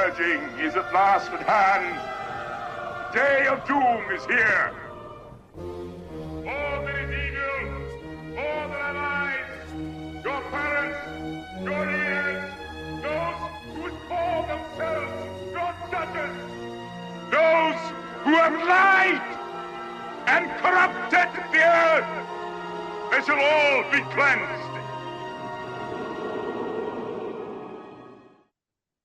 purging is at last at hand. The day of doom is here. All that is evil, all that are lies, your parents, your leaders, those who would call themselves your judges, those who have lied and corrupted the earth, they shall all be cleansed.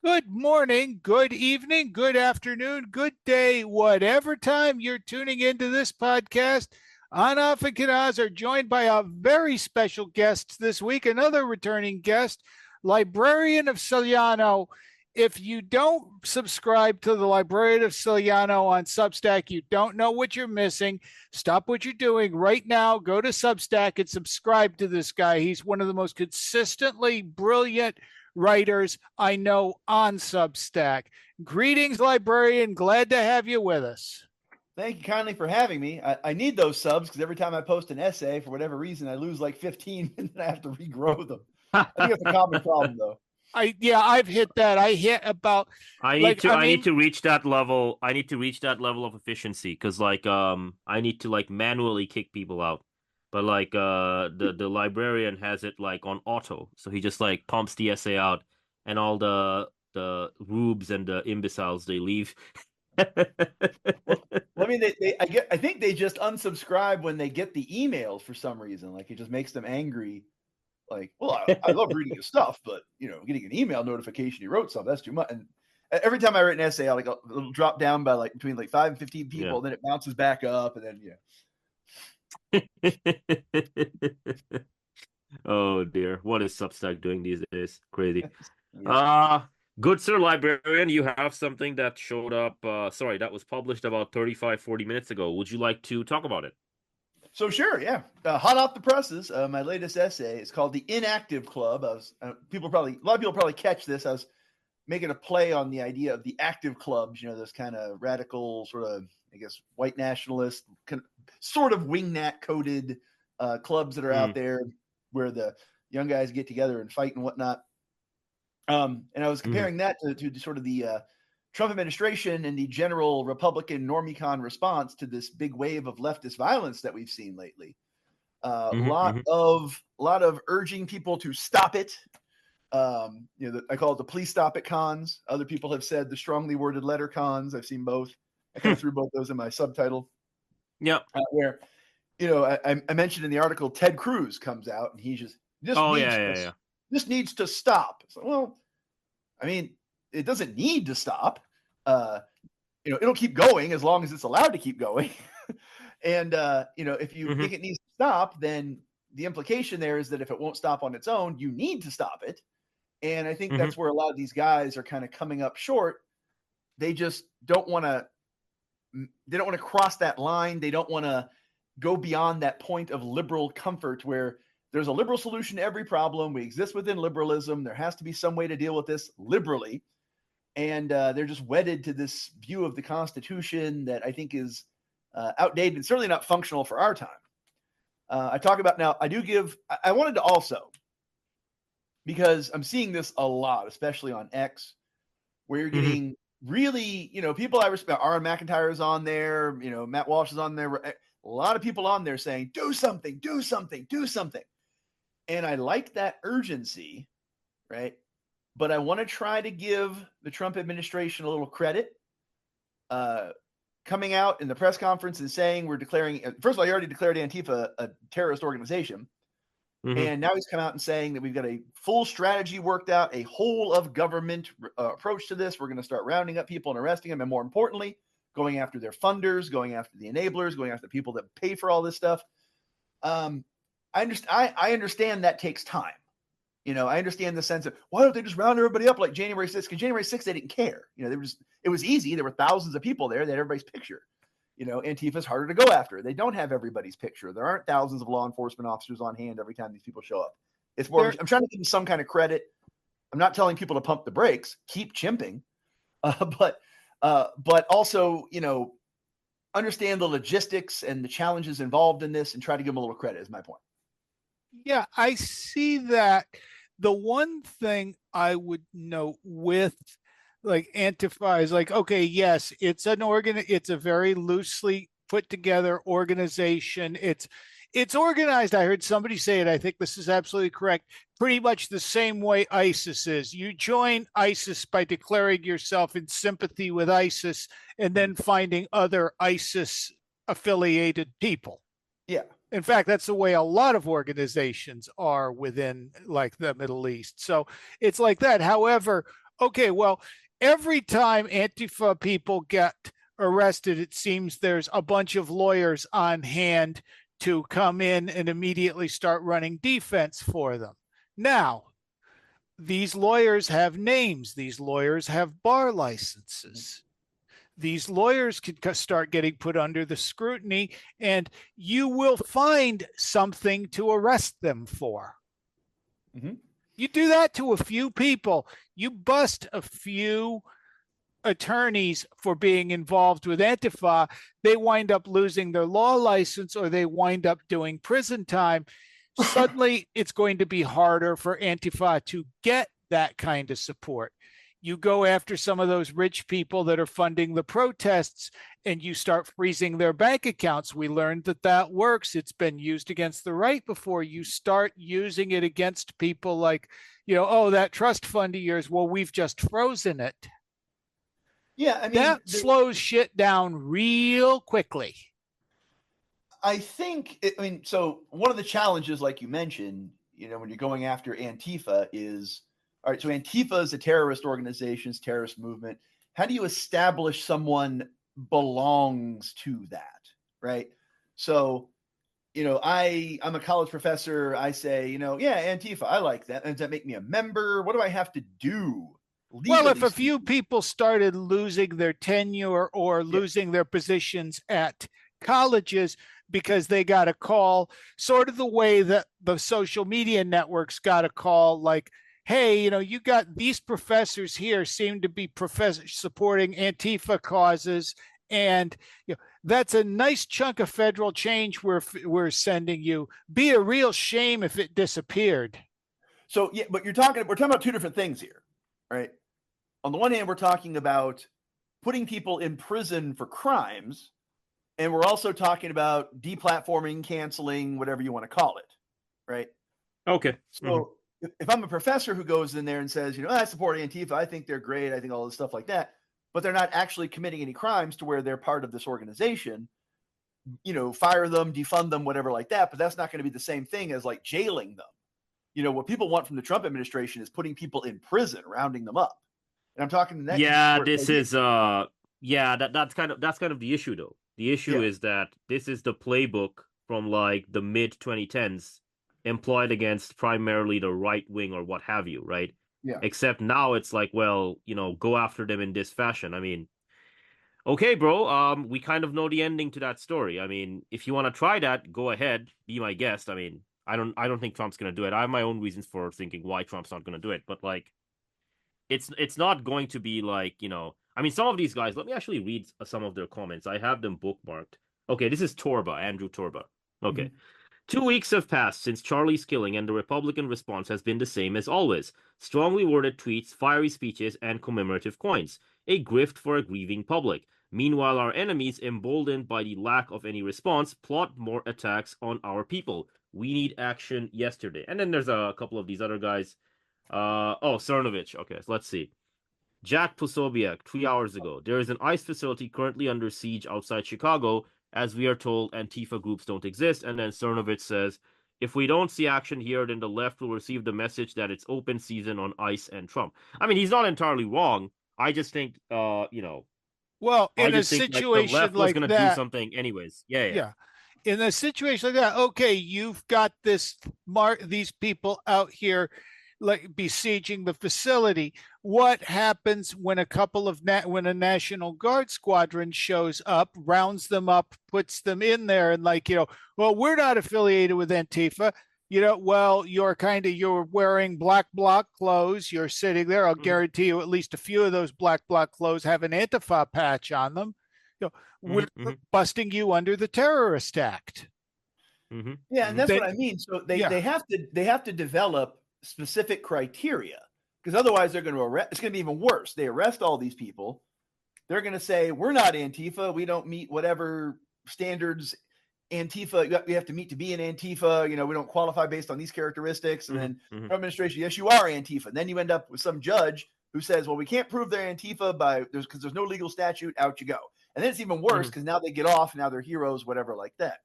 Good morning, good evening, good afternoon, good day, whatever time you're tuning into this podcast. Ahnaf and Kenaz are joined by a very special guest this week, another returning guest, Librarian of Celeano. If you don't subscribe to the Librarian of Celeano on Substack, you don't know what you're missing. Stop what you're doing right now. Go to Substack and subscribe to this guy. He's one of the most consistently brilliant writers I know on Substack. Greetings, Librarian. Glad to have you with us. Thank you kindly for having me. I need those subs because every time I post an essay, for whatever reason, I lose like 15 and then I have to regrow them. I think it's a common problem, though. I've hit that. I hit about. I need to reach that level. I need to reach that level of efficiency because, I need to manually kick people out. But the librarian has it on auto, so he just pumps the essay out, and all the rubes and the imbeciles they leave. I mean, I think they just unsubscribe when they get the emails for some reason. It just makes them angry. I love reading your stuff, but getting an email notification you wrote something, that's too much. And every time I write an essay, it'll drop down by between 5 and 15 people, yeah. And then it bounces back up, and then Oh dear, what is Substack doing these days? Crazy. Good sir librarian, you have something that showed up that was published about 35-40 minutes ago. Would you like to talk about it? So sure, yeah. Hot off the presses, my latest essay is called The Inactive Club. A lot of people probably catch this. I was making a play on the idea of the active clubs, those kind of radical sort of, I guess, white nationalist, sort of wingnut coded clubs that are out there where the young guys get together and fight and whatnot. And I was comparing that to sort of the Trump administration and the general Republican normicon response to this big wave of leftist violence that we've seen lately. A lot of urging people to stop it. I call it the please stop it cons. Other people have said the strongly worded letter cons. I've seen both. I kind of threw both those in my subtitle. Yeah. Where, I mentioned in the article, Ted Cruz comes out and he just this needs to stop. So, well, I mean, it doesn't need to stop. It'll keep going as long as it's allowed to keep going. And, if you think it needs to stop, then the implication there is that if it won't stop on its own, you need to stop it. And I think that's where a lot of these guys are kind of coming up short. They just don't want to cross that line. They don't want to go beyond that point of liberal comfort where there's a liberal solution to every problem. We exist within liberalism. There has to be some way to deal with this liberally. And they're just wedded to this view of the Constitution that I think is outdated and certainly not functional for our time. I wanted to also, because I'm seeing this a lot, especially on X, where you're getting really, people I respect. Aaron McIntyre is on there. Matt Walsh is on there. A lot of people on there saying, do something, do something, do something. And I like that urgency, right? But I want to try to give the Trump administration a little credit. Coming out in the press conference and saying we're declaring, first of all, he already declared Antifa a terrorist organization. And now he's come out and saying that we've got a full strategy worked out, a whole of government approach to this. We're going to start rounding up people and arresting them. And more importantly, going after their funders, going after the enablers, going after the people that pay for all this stuff. I understand that takes time. I understand the sense of why don't they just round everybody up like January 6th? Because January 6th, they didn't care. It was easy. There were thousands of people there. They had everybody's picture. Antifa is harder to go after. They don't have everybody's picture. There aren't thousands of law enforcement officers on hand every time these people show up. It's more, I'm trying to give them some kind of credit. I'm not telling people to pump the brakes, keep chimping, but also, understand the logistics and the challenges involved in this and try to give them a little credit is my point. Yeah, I see that. The one thing I would note with like Antifa is like, okay, yes, it's it's a very loosely put together organization. It's organized. I heard somebody say it. I think this is absolutely correct. Pretty much the same way ISIS is. You join ISIS by declaring yourself in sympathy with ISIS and then finding other ISIS affiliated people. Yeah. In fact, that's the way a lot of organizations are within like the Middle East. So it's like that. However, okay, well, every time Antifa people get arrested, it seems there's a bunch of lawyers on hand to come in and immediately start running defense for them. Now, these lawyers have names. These lawyers have bar licenses. These lawyers can start getting put under the scrutiny, and you will find something to arrest them for. Mm-hmm. You do that to a few people. You bust a few attorneys for being involved with Antifa, they wind up losing their law license or they wind up doing prison time. Suddenly, it's going to be harder for Antifa to get that kind of support. You go after some of those rich people that are funding the protests and you start freezing their bank accounts. We learned that that works. It's been used against the right before. You start using it against people like, oh, that trust fund of yours. Well, we've just frozen it. Yeah, I mean, that slows shit down real quickly. I think, so one of the challenges, like you mentioned, when you're going after Antifa is, all right, so Antifa is a terrorist organization, terrorist movement. How do you establish someone belongs to that, right? So, I'm a college professor. I say, yeah, Antifa, I like that. Does that make me a member? What do I have to do? Well, if a few people started losing their tenure or losing their positions at colleges because they got a call, sort of the way that the social media networks got a call like, hey, you got these professors here seem to be supporting Antifa causes. And that's a nice chunk of federal change we're sending you. Be a real shame if it disappeared. So, yeah, but we're talking about two different things here, right? On the one hand, we're talking about putting people in prison for crimes, and we're also talking about deplatforming, canceling, whatever you want to call it, right? Okay. So if I'm a professor who goes in there and says, I support Antifa, I think they're great, I think all this stuff like that, but they're not actually committing any crimes to where they're part of this organization, fire them, defund them, whatever like that, but that's not going to be the same thing as like jailing them. What people want from the Trump administration is putting people in prison, rounding them up. And I'm talking the next. Yeah, this is that's kind of the issue though. The issue is that this is the playbook from like the mid 2010s employed against primarily the right wing or what have you, right? Yeah. Except now it's like, well, go after them in this fashion. I mean, okay, bro, we kind of know the ending to that story. I mean, if you want to try that, go ahead, be my guest. I mean, I don't think Trump's going to do it. I have my own reasons for thinking why Trump's not going to do it, but like it's not going to be like, I mean, some of these guys, let me actually read some of their comments. I have them bookmarked. Okay, this is Torba, Andrew Torba. Okay. Mm-hmm. 2 weeks have passed since Charlie's killing, and the Republican response has been the same as always. Strongly worded tweets, fiery speeches, and commemorative coins. A grift for a grieving public. Meanwhile, our enemies, emboldened by the lack of any response, plot more attacks on our people. We need action yesterday. And then there's a couple of these other guys. Cernovich. Okay, so let's see. Jack Posobiec, 3 hours ago. There is an ICE facility currently under siege outside Chicago. As we are told, Antifa groups don't exist. And then Cernovich says, if we don't see action here, then the left will receive the message that it's open season on ICE and Trump. I mean, he's not entirely wrong. I just think, well, in a situation like the left was going to do something anyways. Yeah. In a situation like that, okay, you've got these people out here like besieging the facility. What happens when when a National Guard squadron shows up, rounds them up, puts them in there, and well, we're not affiliated with Antifa. Well, you're wearing black bloc clothes. You're sitting there. I'll guarantee you at least a few of those black bloc clothes have an Antifa patch on them. We're busting you under the Terrorist Act. Yeah, and that's what I mean. So they have to develop specific criteria, because otherwise they're going to arrest. It's going to be even worse. They arrest all these people. They're going to say, we're not Antifa. We don't meet whatever standards Antifa, we have to meet to be an Antifa. We don't qualify based on these characteristics. And then Trump administration, yes, you are Antifa. And then you end up with some judge who says, well, we can't prove they're Antifa because there's no legal statute. Out you go. And then it's even worse because now they get off. Now they're heroes, whatever like that.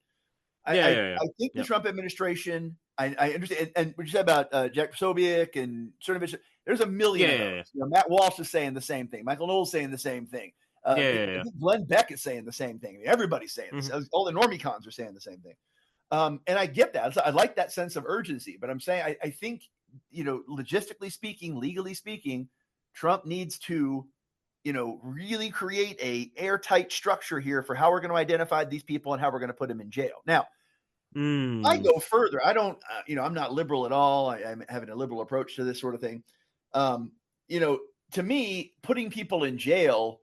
I think the Trump administration, I understand. And what you said about Jack Posobiec and Cernovich, there's a million of those. Matt Walsh is saying the same thing. Michael Knowles saying the same thing. I think Glenn Beck is saying the same thing. I mean, everybody's saying this. All the normie-cons are saying the same thing. And I get that. I like that sense of urgency. But I'm saying I think, logistically speaking, legally speaking, Trump needs to, really create a airtight structure here for how we're going to identify these people and how we're going to put them in jail. Now, I go further. I don't, I'm not liberal at all. I'm having a liberal approach to this sort of thing. To me, putting people in jail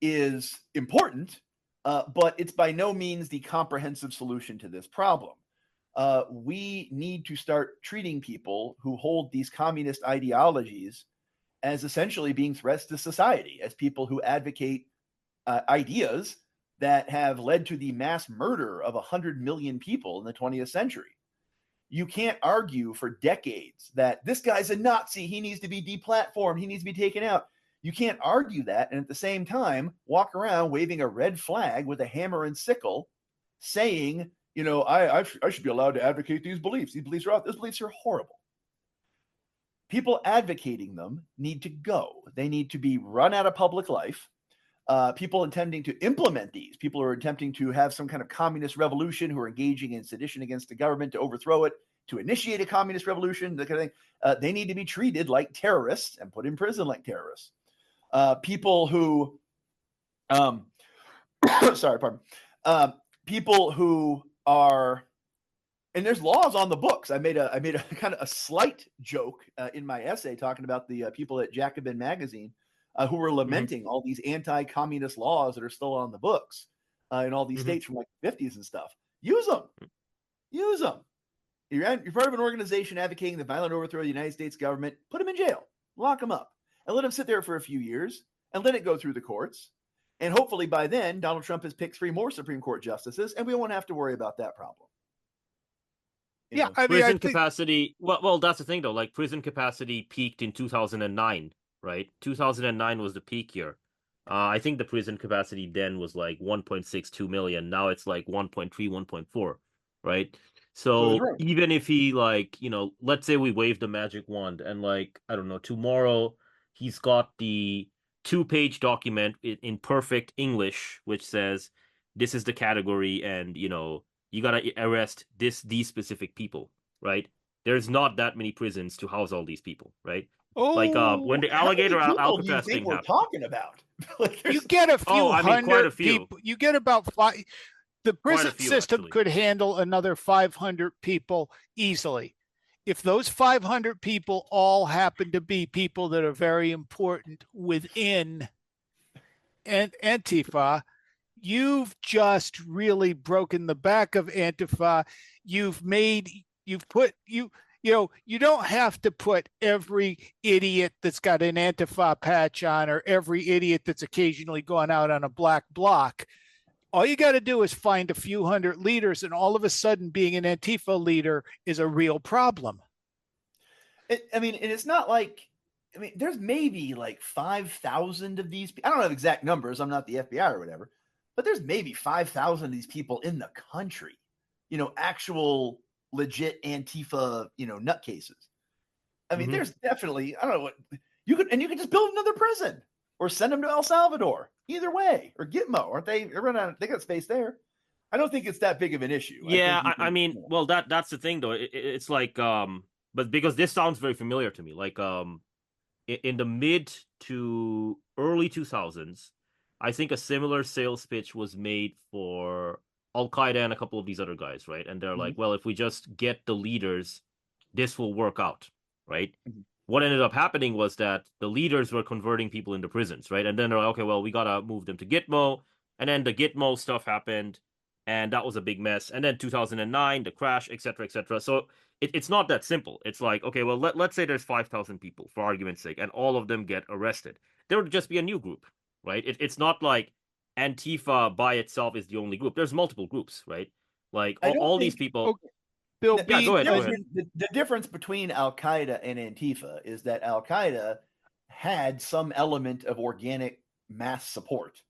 is important, but it's by no means the comprehensive solution to this problem. We need to start treating people who hold these communist ideologies as essentially being threats to society, as people who advocate ideas that have led to the mass murder of 100 million people in the 20th century. You can't argue for decades that this guy's a Nazi, he needs to be deplatformed, he needs to be taken out. You can't argue that and at the same time walk around waving a red flag with a hammer and sickle saying, I should be allowed to advocate these beliefs. These beliefs are out. Those beliefs are horrible. People advocating them need to go. They need to be run out of public life. People intending to implement these, people who are attempting to have some kind of communist revolution, who are engaging in sedition against the government to overthrow it, to initiate a communist revolution, that kind of thing, they need to be treated like terrorists and put in prison like terrorists. People who, people who are, and there's laws on the books. I made a kind of a slight joke in my essay talking about the people at Jacobin magazine who were lamenting all these anti-communist laws that are still on the books in all these states from like the 50s and stuff. Use them. You're part of an organization advocating the violent overthrow of the United States government. Put them in jail. Lock them up. And let them sit there for a few years and let it go through the courts. And hopefully by then, Donald Trump has picked 3 more Supreme Court justices, and we won't have to worry about that problem. Prison capacity. Well, that's the thing, though. Like, prison capacity peaked in 2009, right? 2009 was the peak year. I think the prison capacity then was like 1.62 million. Now it's like 1.3, 1.4, right? So even if he, let's say we wave the magic wand and, I don't know, tomorrow he's got the 2-page document in perfect English, which says this is the category and, you got to arrest these specific people, right? There's not that many prisons to house all these people, right? When the alligator Alcatraz thing we're talking about. You get a few quite a few. people. You get about 5. The prison system could handle another 500 people easily. If those 500 people all happen to be people that are very important within Antifa, you've just really broken the back of Antifa. You don't have to put every idiot that's got an Antifa patch on or every idiot that's occasionally gone out on a black bloc. All you got to do is find a few hundred leaders, and all of a sudden being an Antifa leader is a real problem. It's not like, there's maybe like 5,000 of these. I don't have exact numbers. I'm not the FBI or whatever, but there's maybe 5,000 of these people in the country, actual legit Antifa, nutcases. There's definitely, I don't know what you could just build another prison or send them to El Salvador. Either way, or Gitmo, aren't they? They got space there. I don't think it's that big of an issue. Yeah, well, that's the thing though. It's like, but because this sounds very familiar to me, like, in the mid to early 2000s, I think a similar sales pitch was made for Al-Qaeda and a couple of these other guys, right? And they're like, well, if we just get the leaders, this will work out, right? What ended up happening was that the leaders were converting people into prisons, right? And then they're like, okay, well, we got to move them to Gitmo. And then the Gitmo stuff happened, and that was a big mess. And then 2009, the crash, et cetera, et cetera. So it's not that simple. It's like, okay, well, let's say there's 5,000 people for argument's sake, and all of them get arrested. There would just be a new group, right? It's not like Antifa by itself is the only group. There's multiple groups, right? Like all these people. Okay. Bill, yeah, go ahead. The difference between Al Qaeda and Antifa is that Al Qaeda had some element of organic mass support.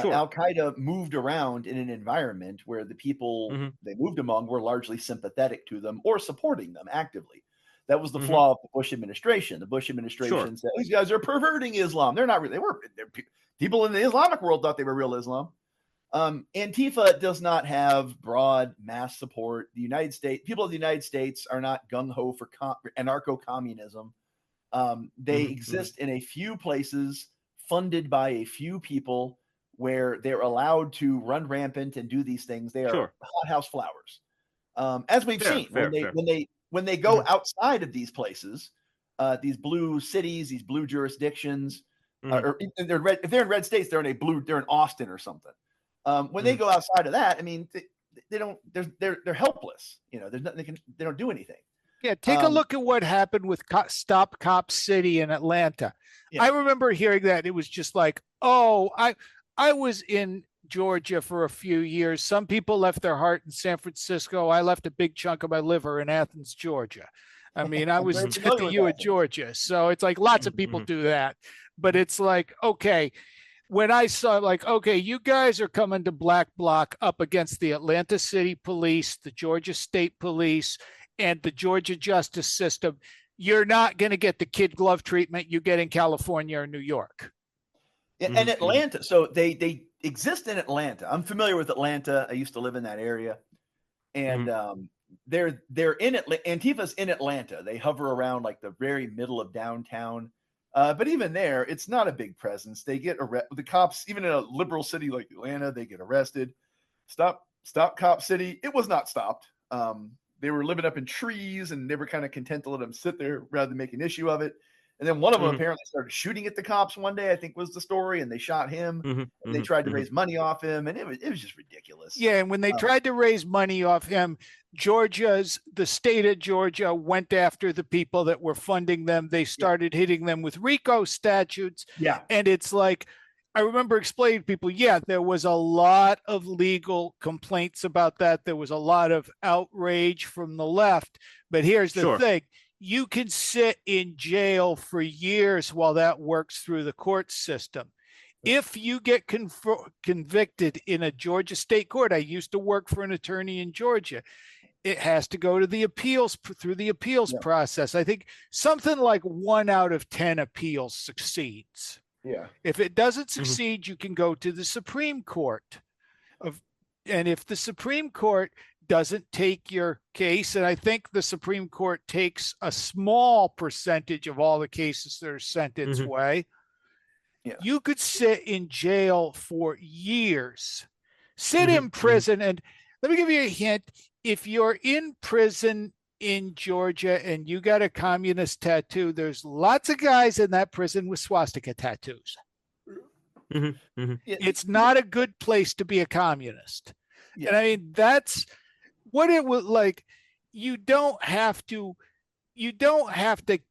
Sure. Al Qaeda moved around in an environment where the people they moved among were largely sympathetic to them or supporting them actively. That was the flaw of the Bush administration. The Bush administration said these guys are perverting Islam. They're not really. People in the Islamic world thought they were real Islam. Antifa does not have broad mass support. The United States, people of the United States are not gung ho for anarcho-communism. They exist in a few places, funded by a few people, where they're allowed to run rampant and do these things. They are hothouse flowers, as we've seen when they go outside of these places, these blue cities, these blue jurisdictions, or if they're in red states, they're in Austin or something. When they go outside of that, I mean, they don't. They're helpless. You know, there's nothing they don't do anything. Yeah, take a look at what happened with Stop Cop City in Atlanta. Yeah. I remember hearing that. It was just like, oh, I was in Georgia for a few years. Some people left their heart in San Francisco. I left a big chunk of my liver in Athens, Georgia. I mean, I was at the U of Georgia. So it's like lots of people do that. But it's like, okay, when I saw like, okay, you guys are coming to Black Bloc up against the Atlanta City Police, the Georgia State Police, and the Georgia justice system, you're not going to get the kid glove treatment you get in California or New York. And Atlanta, so they exist in Atlanta. I'm familiar with Atlanta. I used to live in that area, and they're in Atlanta. Antifa's in Atlanta. They hover around like the very middle of downtown, but even there, it's not a big presence. They get the cops, even in a liberal city like Atlanta, they get arrested. Stop Cop City. It was not stopped. They were living up in trees, and they were kind of content to let them sit there rather than make an issue of it. And then one of them apparently started shooting at the cops one day, I think was the story, and they shot him. And they tried to raise money off him, and it was just ridiculous. Yeah, and when they tried to raise money off him, the state of Georgia went after the people that were funding them. They started hitting them with RICO statutes. Yeah. And it's like, I remember explaining to people, there was a lot of legal complaints about that. There was a lot of outrage from the left. But here's the thing. You can sit in jail for years while that works through the court system. If you get convicted in a Georgia state court, I used to work for an attorney in Georgia. It has to go to the appeals process. I think something like 1 out of 10 appeals succeeds. Yeah. If it doesn't succeed, you can go to the Supreme Court. And if the Supreme Court doesn't take your case, and I think the Supreme Court takes a small percentage of all the cases that are sent its way, you could sit in jail for years. Sit in prison. And let me give you a hint. If you're in prison in Georgia and you got a communist tattoo, there's lots of guys in that prison with swastika tattoos. It's not a good place to be a communist. And I mean, that's what it was like. You don't have to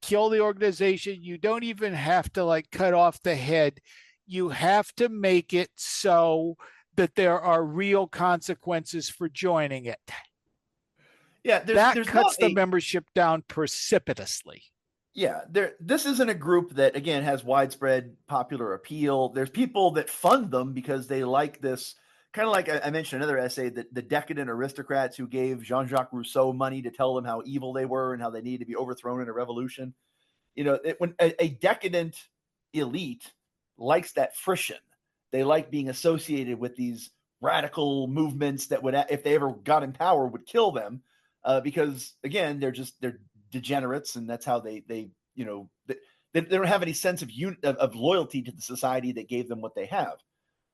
kill the organization. You don't even have to like cut off the head. You have to make it so that there are real consequences for joining it. Yeah, that cuts the membership down precipitously. Yeah, this isn't a group that, again, has widespread popular appeal. There's people that fund them because they like this, kind of like I mentioned another essay, that the decadent aristocrats who gave Jean-Jacques Rousseau money to tell them how evil they were and how they needed to be overthrown in a revolution. You know, when a decadent elite likes that friction, they like being associated with these radical movements that would, if they ever got in power, would kill them. Because again, they're degenerates, and that's how they don't have any sense of loyalty to the society that gave them what they have.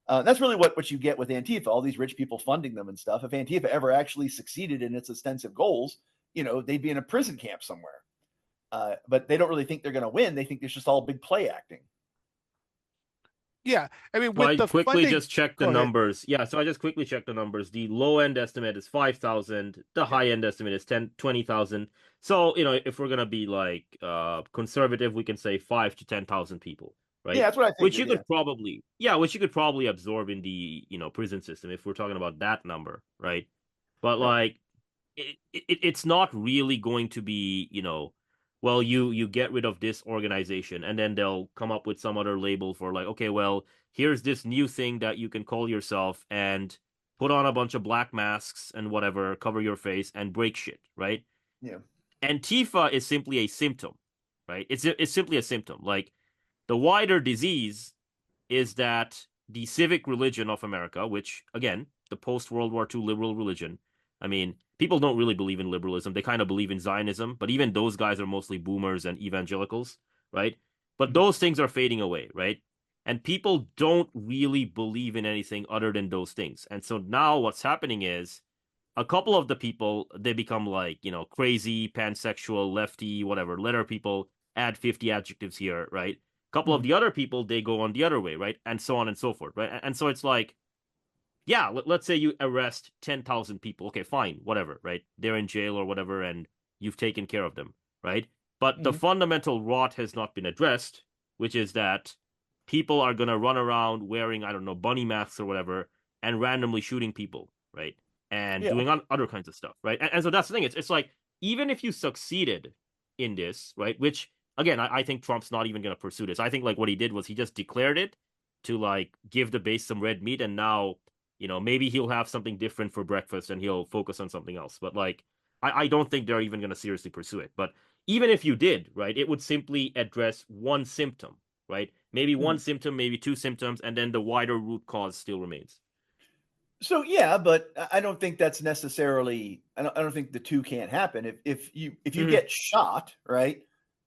That's really what you get with Antifa, all these rich people funding them and stuff. If Antifa ever actually succeeded in its ostensive goals, they'd be in a prison camp somewhere. But they don't really think they're going to win. They think it's just all big play acting. Yeah, I mean, So with I the quickly funding, just checked the go ahead. numbers. Yeah, so I just quickly checked the numbers. The low end estimate is 5,000. The high end estimate is 20,000. So, if we're gonna be like conservative, we can say 5 to 10,000 people, Yeah, right? that's what I Which you figured. could probably, yeah, which you could probably absorb in the, prison system if we're talking about that number, right? But Right. like it's not really going to be, well, you get rid of this organization and then they'll come up with some other label for like, okay, well, here's this new thing that you can call yourself and put on a bunch of black masks and whatever, cover your face and break shit, right? Yeah. Antifa is simply a symptom, right? It's simply a symptom. Like the wider disease is that the civic religion of America, which again, the post World War II liberal religion, I mean, people don't really believe in liberalism. They kind of believe in Zionism, but even those guys are mostly boomers and evangelicals, right? But Mhm. those things are fading away, right? And people don't really believe in anything other than those things. And so now what's happening is a couple of the people, they become like, crazy, pansexual, lefty, whatever, letter people, add 50 adjectives here, right? A couple of Mhm. the other people, they go on the other way, right? And so on and so forth, right? And so it's like, yeah, let's say you arrest 10,000 people. Okay, fine, whatever, right? They're in jail or whatever, and you've taken care of them, right? But the Mhm. fundamental rot has not been addressed, which is that people are going to run around wearing, I don't know, bunny masks or whatever, and randomly shooting people, right? And Yeah. doing other kinds of stuff, right? And so that's the thing. It's like, even if you succeeded in this, right? Which, again, I think Trump's not even going to pursue this. I think like what he did was he just declared it to like give the base some red meat, and now maybe he'll have something different for breakfast and he'll focus on something else. But like, I don't think they're even going to seriously pursue it. But even if you did, right, it would simply address one symptom, right? Maybe one Mhm. symptom, maybe two symptoms, and then the wider root cause still remains. So yeah, but I don't think that's necessarily. I don't think the two can't happen. If you Mm-hmm. get shot, right?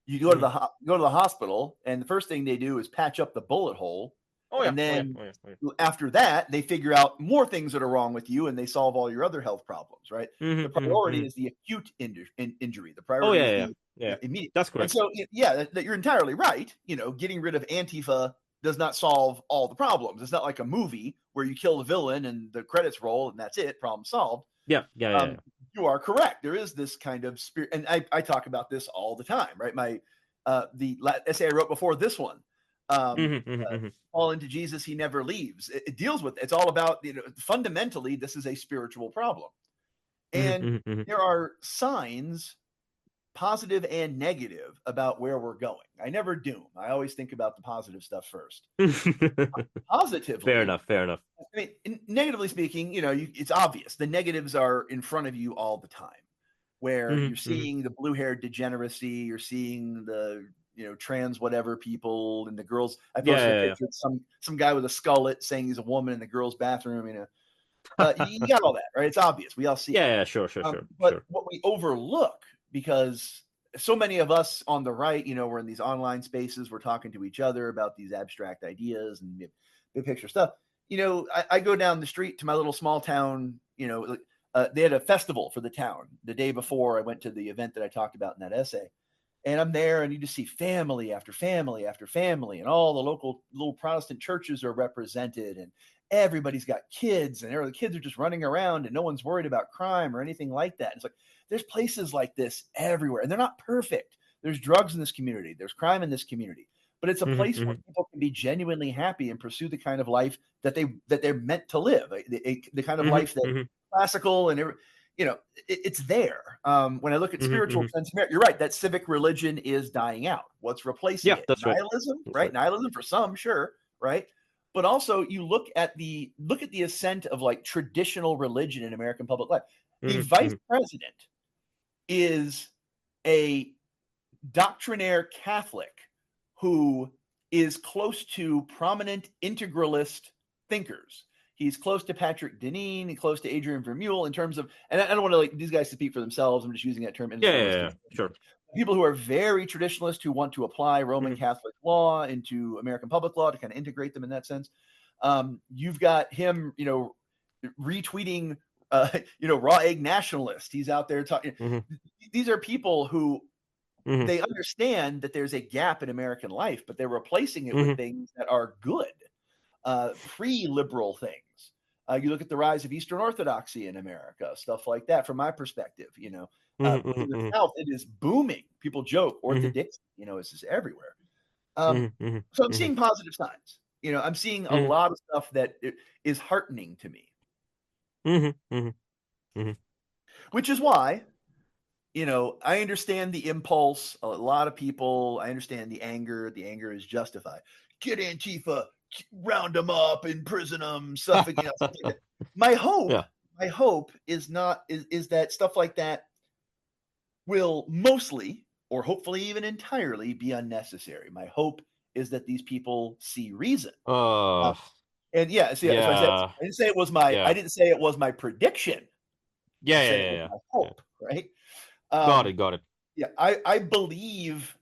You go to Mm-hmm. go to the hospital, and the first thing they do is patch up the bullet hole, Oh yeah, and oh yeah, then oh yeah, oh yeah. after that, they figure out more things that are wrong with you, and they solve all your other health problems. Right? The Mm-hmm, mm-hmm, priority mm-hmm. is the acute injury. The Oh priority yeah, is yeah, the yeah, yeah. immediate. That's And correct. so yeah, that you're entirely right. Getting rid of Antifa does not solve all the problems. It's not like a movie where you kill the villain and the credits roll and that's it, problem solved. Yeah, yeah, yeah, yeah. You are correct. There is this kind of spirit, and I talk about this all the time, right? My the essay I wrote before this one, Mm-hmm, mm-hmm, mm-hmm. fall into Jesus, he never leaves. It deals with it's all about fundamentally this is a spiritual problem, Mm-hmm, and mm-hmm, mm-hmm. there are signs positive and negative about where we're going. I never doom. I always think about the positive stuff first. Fair Positively, enough, fair enough. I mean, negatively speaking, it's obvious. The negatives are in front of you all the time, where you're Mm-hmm, mm-hmm. seeing the blue-haired degeneracy, you're seeing the trans whatever people and the girls. I Yeah, posted a yeah, yeah. picture of some guy with a skullet saying he's a woman in the girls' bathroom. You got all that, right? It's obvious. We all see it. Yeah, yeah, sure, sure, sure, But sure. what we overlook, because so many of us on the right, we're in these online spaces, we're talking to each other about these abstract ideas and big picture stuff. I go down the street to my little small town, they had a festival for the town the day before I went to the event that I talked about in that essay. And I'm there, and you just see family after family after family, and all the local little Protestant churches are represented, and everybody's got kids, and the kids are just running around, and no one's worried about crime or anything like that. It's like there's places like this everywhere, and they're not perfect. There's drugs in this community, there's crime in this community, but it's a place Mm-hmm, where mm-hmm. people can be genuinely happy and pursue the kind of life that they're meant to live, the kind of Mm-hmm, life that mm-hmm. classical and it's there. When I look at Mm-hmm, spiritual mm-hmm. sense, you're right. That civic religion is dying out. What's replacing Yeah, it? that's right. Nihilism, That's right? right. Nihilism for some, sure, right? But also, you look at the ascent of like traditional religion in American public life. The Mm-hmm, vice mm-hmm. president is a doctrinaire Catholic who is close to prominent integralist thinkers. He's close to Patrick Deneen, he's close to Adrian Vermeule in terms of, and I don't want to like these guys to speak for themselves. I'm just using that term Yeah, yeah, yeah, integralistic. sure. People who are very traditionalist who want to apply Roman Mm-hmm. Catholic law into American public law to kind of integrate them in that sense. You've got him, retweeting, raw egg nationalist. He's out there talking. Mm-hmm. These are people who Mm-hmm. they understand that there's a gap in American life, but they're replacing it with Mm-hmm. things that are good. pre-liberal things. You look at the rise of Eastern Orthodoxy in America, stuff like that. From my perspective, in the South, it is booming. People joke orthodoxy, it's just everywhere. So I'm seeing positive signs. I'm seeing a lot of stuff that is heartening to me. Which is why, I understand the impulse. A lot of people, I understand the anger. The anger is justified. Get Antifa, round them up, imprison them, suffocate. Stuff like that. My hope is that stuff like that will mostly, or hopefully even entirely, be unnecessary. My hope is that these people see reason. And that's what I said. I didn't say it was I didn't say it was my prediction. Yeah. My hope, right? Got it. Yeah, I believe,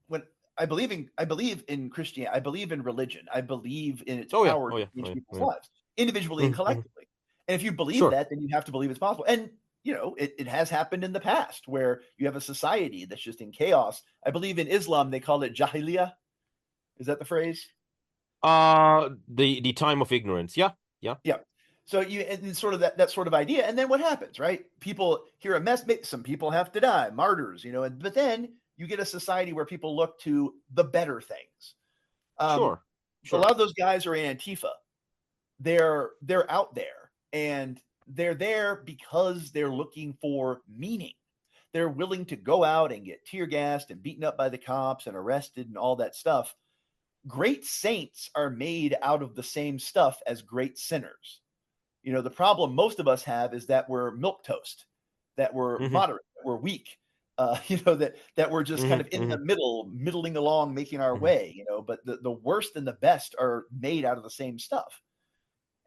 when I believe in Christianity, I believe in religion, I believe in its power to change people's lives, individually and collectively. And if you believe that, then you have to believe it's possible. And it has happened in the past where you have a society that's just in chaos. I believe in Islam they call it jahiliyyah. Is that the phrase? The time of ignorance. Yeah. So and sort of that sort of idea, and then what happens, right? People hear a mess. Some people have to die, martyrs, but then you get a society where people look to the better things. Sure. A lot of those guys are in Antifa. They're out there, and they're there because they're looking for meaning. They're willing to go out and get tear gassed and beaten up by the cops and arrested and all that stuff. Great saints are made out of the same stuff as great sinners. The problem most of us have is that we're milquetoast, that we're moderate, that we're weak, that we're just kind of in the middling along, making our way, but the worst and the best are made out of the same stuff.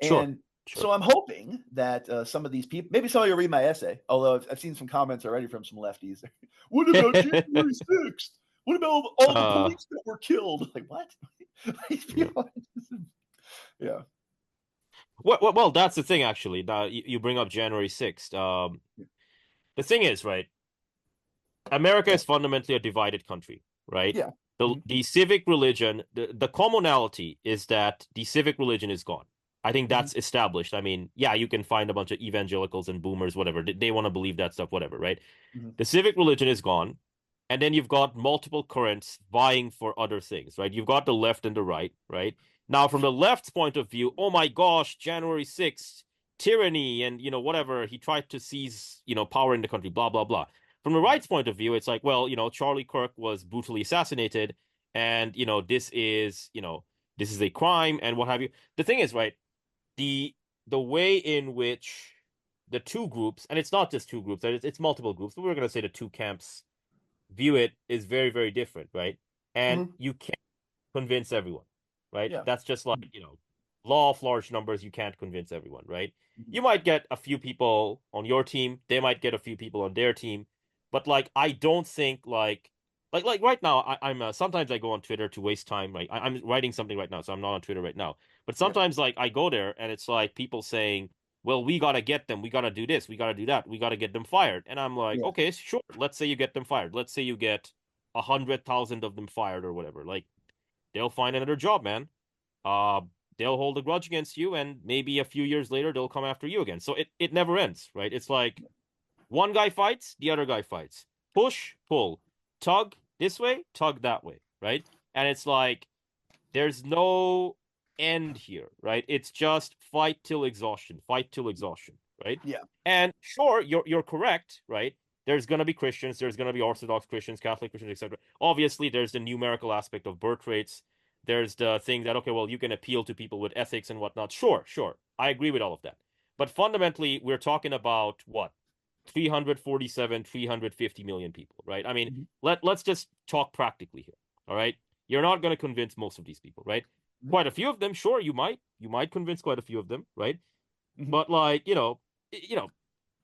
And so I'm hoping that some of these people, maybe some of you will read my essay, although I've seen some comments already from some lefties. What about January 6th? What about all the police that were killed? Like, what? These people, yeah. Well, that's the thing, actually. Now, you bring up January 6th. The thing is, right, America is fundamentally a divided country, right? Yeah. The civic religion, the commonality is that the civic religion is gone. I think that's established. I mean, yeah, you can find a bunch of evangelicals and boomers, whatever. They want to believe that stuff, whatever, right? The civic religion is gone. And then you've got multiple currents vying for other things, right? You've got the left and the right, right? Now, from the left's point of view, oh my gosh, January 6th, tyranny, and, whatever, he tried to seize, power in the country, blah, blah, blah. From the right's point of view, it's like, well, Charlie Kirk was brutally assassinated, and, this is a crime, and what have you. The thing is, right, the way in which the two groups, and it's not just two groups, it's multiple groups, but we're going to say the two camps view it is very, very different, right? And you can't convince everyone, right? Yeah. That's just like, law of large numbers, you can't convince everyone, right? You might get a few people on your team, they might get a few people on their team, but like, I don't think like right now, I'm sometimes I go on Twitter to waste time, right? I'm writing something right now, so I'm not on Twitter right now. But sometimes like I go there and it's like people saying, well, we got to get them. We got to do this. We got to do that. We got to get them fired. And I'm like, okay, sure. Let's say you get them fired. Let's say you get 100,000 of them fired or whatever. Like, they'll find another job, man. They'll hold a grudge against you, and maybe a few years later, they'll come after you again. So it never ends, right? It's like one guy fights, the other guy fights. Push, pull, tug this way, tug that way, right? And it's like, there's no end here, right? It's just fight till exhaustion, right? Yeah. And sure, you're correct, right? There's going to be Christians, there's going to be Orthodox Christians, Catholic Christians, etc. Obviously, there's the numerical aspect of birth rates. There's the thing that, okay, well, you can appeal to people with ethics and whatnot. Sure. I agree with all of that. But fundamentally, we're talking about what? 350 million people, right? I mean, let's just talk practically here, all right? You're not going to convince most of these people, right? Quite a few of them, sure, you might convince quite a few of them, right? But like,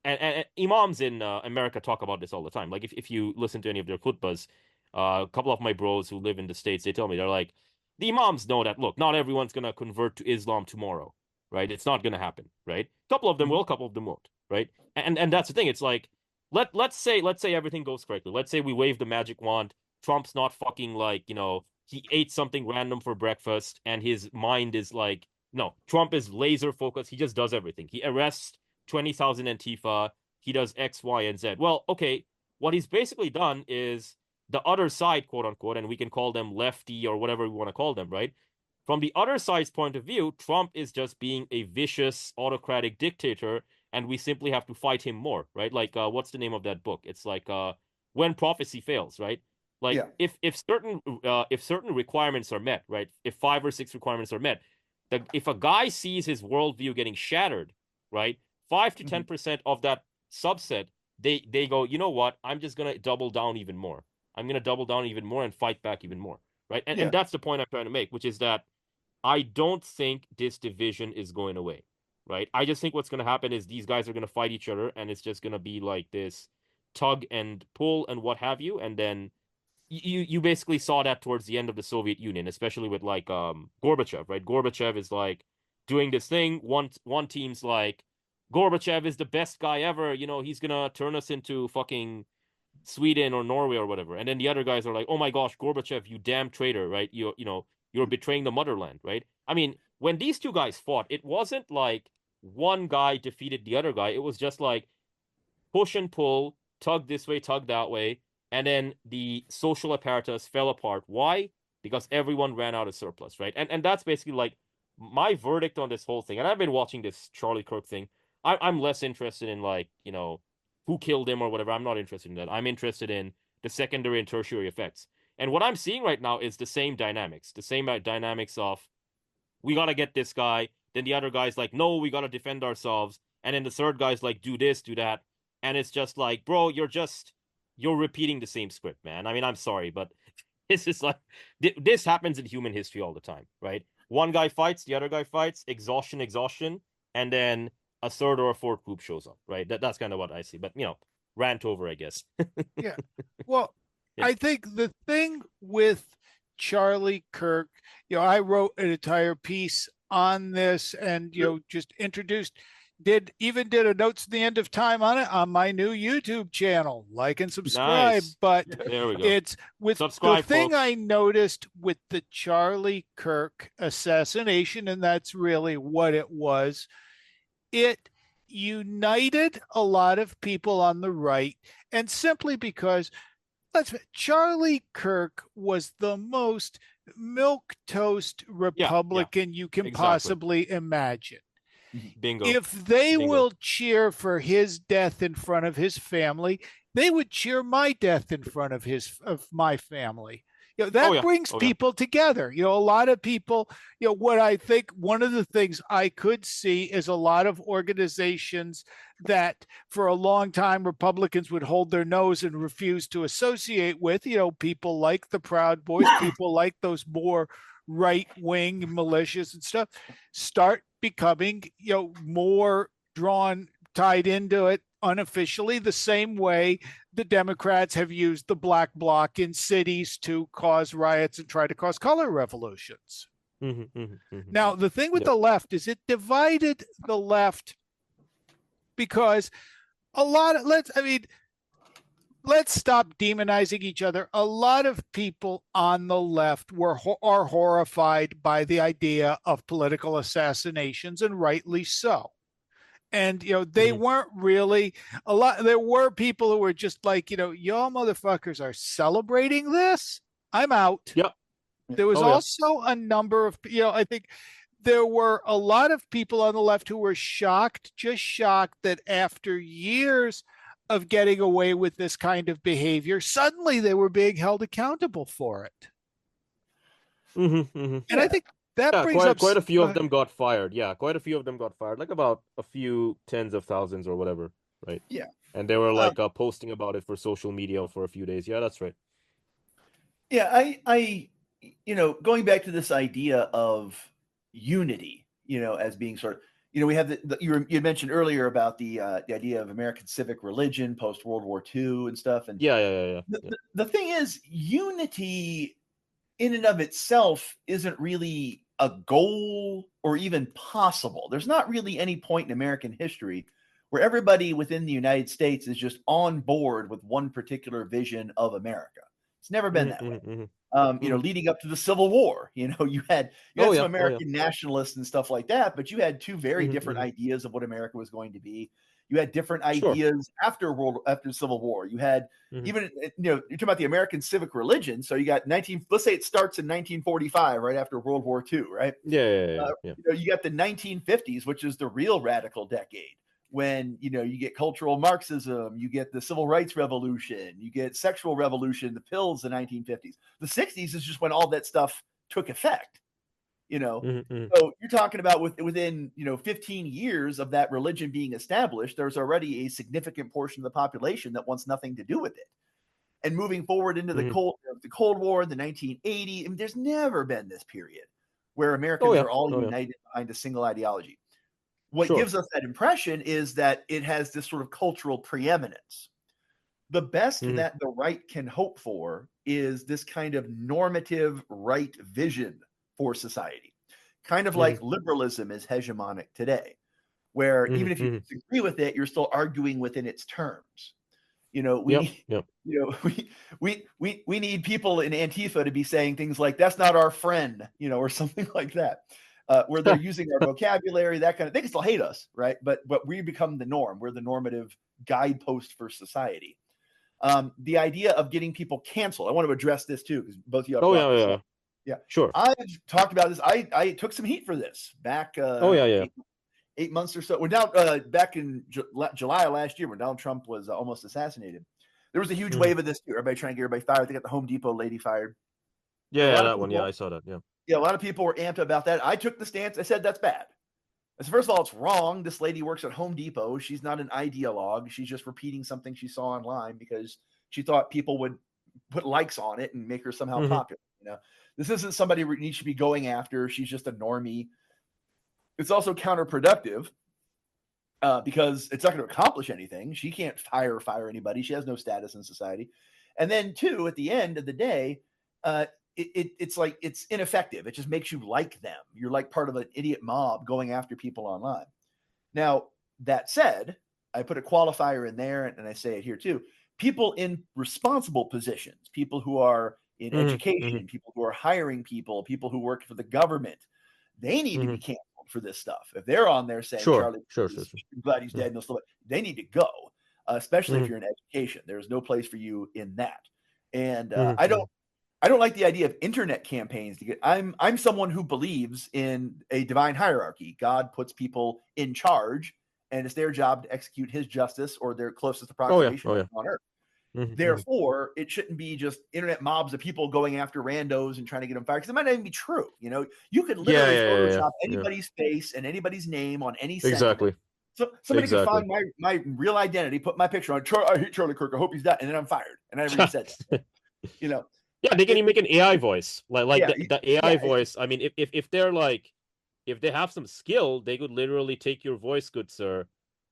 and imams in America talk about this all the time. Like if you listen to any of their khutbahs, a couple of my bros who live in the States, they tell me, they're like, the imams know that, look, not everyone's going to convert to Islam tomorrow, right? It's not going to happen, right? A couple of them will, a couple of them won't, right? And that's the thing. It's like, let's say everything goes correctly. Let's say we wave the magic wand. Trump's not fucking like, he ate something random for breakfast, and his mind is like, no, Trump is laser focused. He just does everything. He arrests 20,000 Antifa. He does X, Y, and Z. Well, okay, what he's basically done is the other side, quote unquote, and we can call them lefty or whatever we want to call them, right? From the other side's point of view, Trump is just being a vicious autocratic dictator, and we simply have to fight him more, right? Like, what's the name of that book? It's like When Prophecy Fails, right? Like, if certain requirements are met, right? If 5 or 6 requirements are met, if a guy sees his worldview getting shattered, right? 5 to 10% of that subset, they go, you know what? I'm just gonna double down even more. I'm gonna double down even more and fight back even more, right? And that's the point I'm trying to make, which is that I don't think this division is going away, right? I just think what's gonna happen is these guys are gonna fight each other, and it's just gonna be like this tug and pull and what have you, and then you basically saw that towards the end of the Soviet Union, especially with like Gorbachev, right? Gorbachev is like doing this thing. One team's like, Gorbachev is the best guy ever. You know, he's gonna turn us into fucking Sweden or Norway or whatever. And then the other guys are like, oh my gosh, Gorbachev, you damn traitor, right? You're betraying the motherland, right? I mean, when these two guys fought, it wasn't like one guy defeated the other guy. It was just like push and pull, tug this way, tug that way. And then the social apparatus fell apart. Why? Because everyone ran out of surplus, right? And that's basically like my verdict on this whole thing. And I've been watching this Charlie Kirk thing. I'm less interested in like, who killed him or whatever. I'm not interested in that. I'm interested in the secondary and tertiary effects. And what I'm seeing right now is the same dynamics of we got to get this guy. Then the other guy's like, no, we got to defend ourselves. And then the third guy's like, do this, do that. And it's just like, bro, you're repeating the same script, man. I mean, I'm sorry, but this is like, this happens in human history all the time, right? One guy fights, the other guy fights, exhaustion, and then a third or a fourth group shows up, right? That's kind of what I see. But, rant over, I guess. Yeah. Well, yeah. I think the thing with Charlie Kirk, I wrote an entire piece on this and, just did a notes at the end of time on it on my new YouTube channel. Like and subscribe. Nice. But there we go. It's with subscribe, the thing folks. I noticed with the Charlie Kirk assassination, and that's really what it was. It united a lot of people on the right, and simply because Charlie Kirk was the most milquetoast Republican you can possibly imagine. Bingo. If they will cheer for his death in front of his family, they would cheer my death in front of my family. That brings people together. A lot of people, what I think one of the things I could see is a lot of organizations that for a long time Republicans would hold their nose and refuse to associate with, people like the Proud Boys, people like those more right-wing militias and stuff, start becoming, more tied into it unofficially, the same way the Democrats have used the black bloc in cities to cause riots and try to cause color revolutions. Now, the thing with the left is it divided the left because let's stop demonizing each other. A lot of people on the left are horrified by the idea of political assassinations, and rightly so. And, they weren't really there were people who were just like, y'all motherfuckers are celebrating this. I'm out. Yep. There was also a number of, I think there were a lot of people on the left who were shocked that after years of getting away with this kind of behavior, suddenly they were being held accountable for it. And I think that brings up quite a few of them got fired. Yeah, quite a few of them got fired, like about a few tens of thousands or whatever, right? Yeah. And they were like posting about it for social media for a few days. Yeah, that's right. Yeah, I going back to this idea of unity, as being sort of, we have you had mentioned earlier about the idea of American civic religion post World War II and stuff. And yeah. The thing is, unity in and of itself isn't really a goal or even possible. There's not really any point in American history where everybody within the United States is just on board with one particular vision of America. It's never been that way. Leading up to the Civil War, you had some American nationalists and stuff like that, but you had two very different ideas of what America was going to be. You had different ideas after the Civil War. You had even, you're talking about the American civic religion. So you got let's say it starts in 1945, right after World War II, right? Yeah. You got the 1950s, which is the real radical decade, when you get cultural Marxism, you get the civil rights revolution, you get sexual revolution, the pills, the 1950s. The 60s is just when all that stuff took effect. So you're talking about within 15 years of that religion being established, there's already a significant portion of the population that wants nothing to do with it. And moving forward into the Cold War, the 1980s, I mean, there's never been this period where Americans are all united behind a single ideology. What gives us that impression is that it has this sort of cultural preeminence. The best that the right can hope for is this kind of normative right vision for society, kind of like liberalism is hegemonic today, where even if you disagree with it, you're still arguing within its terms. We need people in Antifa to be saying things like, "That's not our friend," or something like that. Where they're using our vocabulary, that kind of, they can still hate us, right? But we become the norm. We're the normative guidepost for society. The idea of getting people canceled. I want to address this too, because both of you. Yeah, sure. I've talked about this. I took some heat for this back. 8 months or so. We're now back in July of last year when Donald Trump was almost assassinated. There was a huge wave of this too. Everybody trying to get everybody fired. They got the Home Depot lady fired. Yeah, that one. Yeah, I saw that. Yeah. Yeah, a lot of people were amped about that. I took the stance. I said that's bad. I said, first of all, it's wrong. This lady works at Home Depot. She's not an ideologue. She's just repeating something she saw online because she thought people would put likes on it and make her somehow popular. This isn't somebody you should be going after. She's just a normie. It's also counterproductive because it's not going to accomplish anything. She can't fire anybody. She has no status in society. And then, two, at the end of the day, it's like it's ineffective. It just makes you like them. You're like part of an idiot mob going after people online. Now, that said, I put a qualifier in there, and I say it here too. People in responsible positions, people who are in education, people who are hiring people who work for the government, they need to be canceled for this stuff. If they're on there saying, Charlie, I'm glad he's dead, they need to go, especially if you're in education. There's no place for you in that. And I don't like the idea of internet campaigns. I'm someone who believes in a divine hierarchy. God puts people in charge, and it's their job to execute his justice or their closest approximation on earth. Therefore, it shouldn't be just internet mobs of people going after randos and trying to get them fired, because it might not even be true. You could literally Photoshop anybody's face and anybody's name on any sentiment. Exactly. So somebody can find my real identity, put my picture on. I hate Charlie Kirk. I hope he's dead, and then I'm fired. And I never even said that. Yeah, they can even make an AI voice, the AI voice. I mean, if they're if they have some skill, they could literally take your voice, good sir,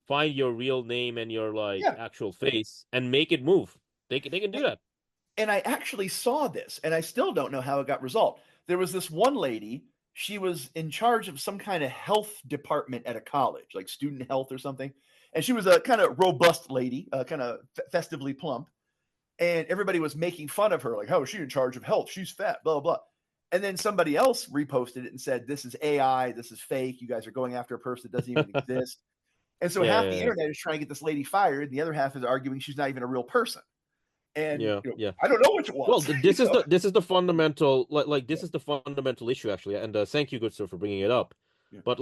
find your real name and your actual face, and make it move. They can do that. And I actually saw this, and I still don't know how it got resolved. There was this one lady. She was in charge of some kind of health department at a college, like student health or something. And she was a kind of robust lady, kind of festively plump. And everybody was making fun of her, like, "How is she in charge of health? She's fat, blah, blah." And then somebody else reposted it and said, "This is AI. This is fake. You guys are going after a person that doesn't even exist." And so half the internet is trying to get this lady fired. And the other half is arguing she's not even a real person. And I don't know which it was. Well, this is the fundamental, this is the fundamental issue, actually. And thank you, good sir, for bringing it up. Yeah. But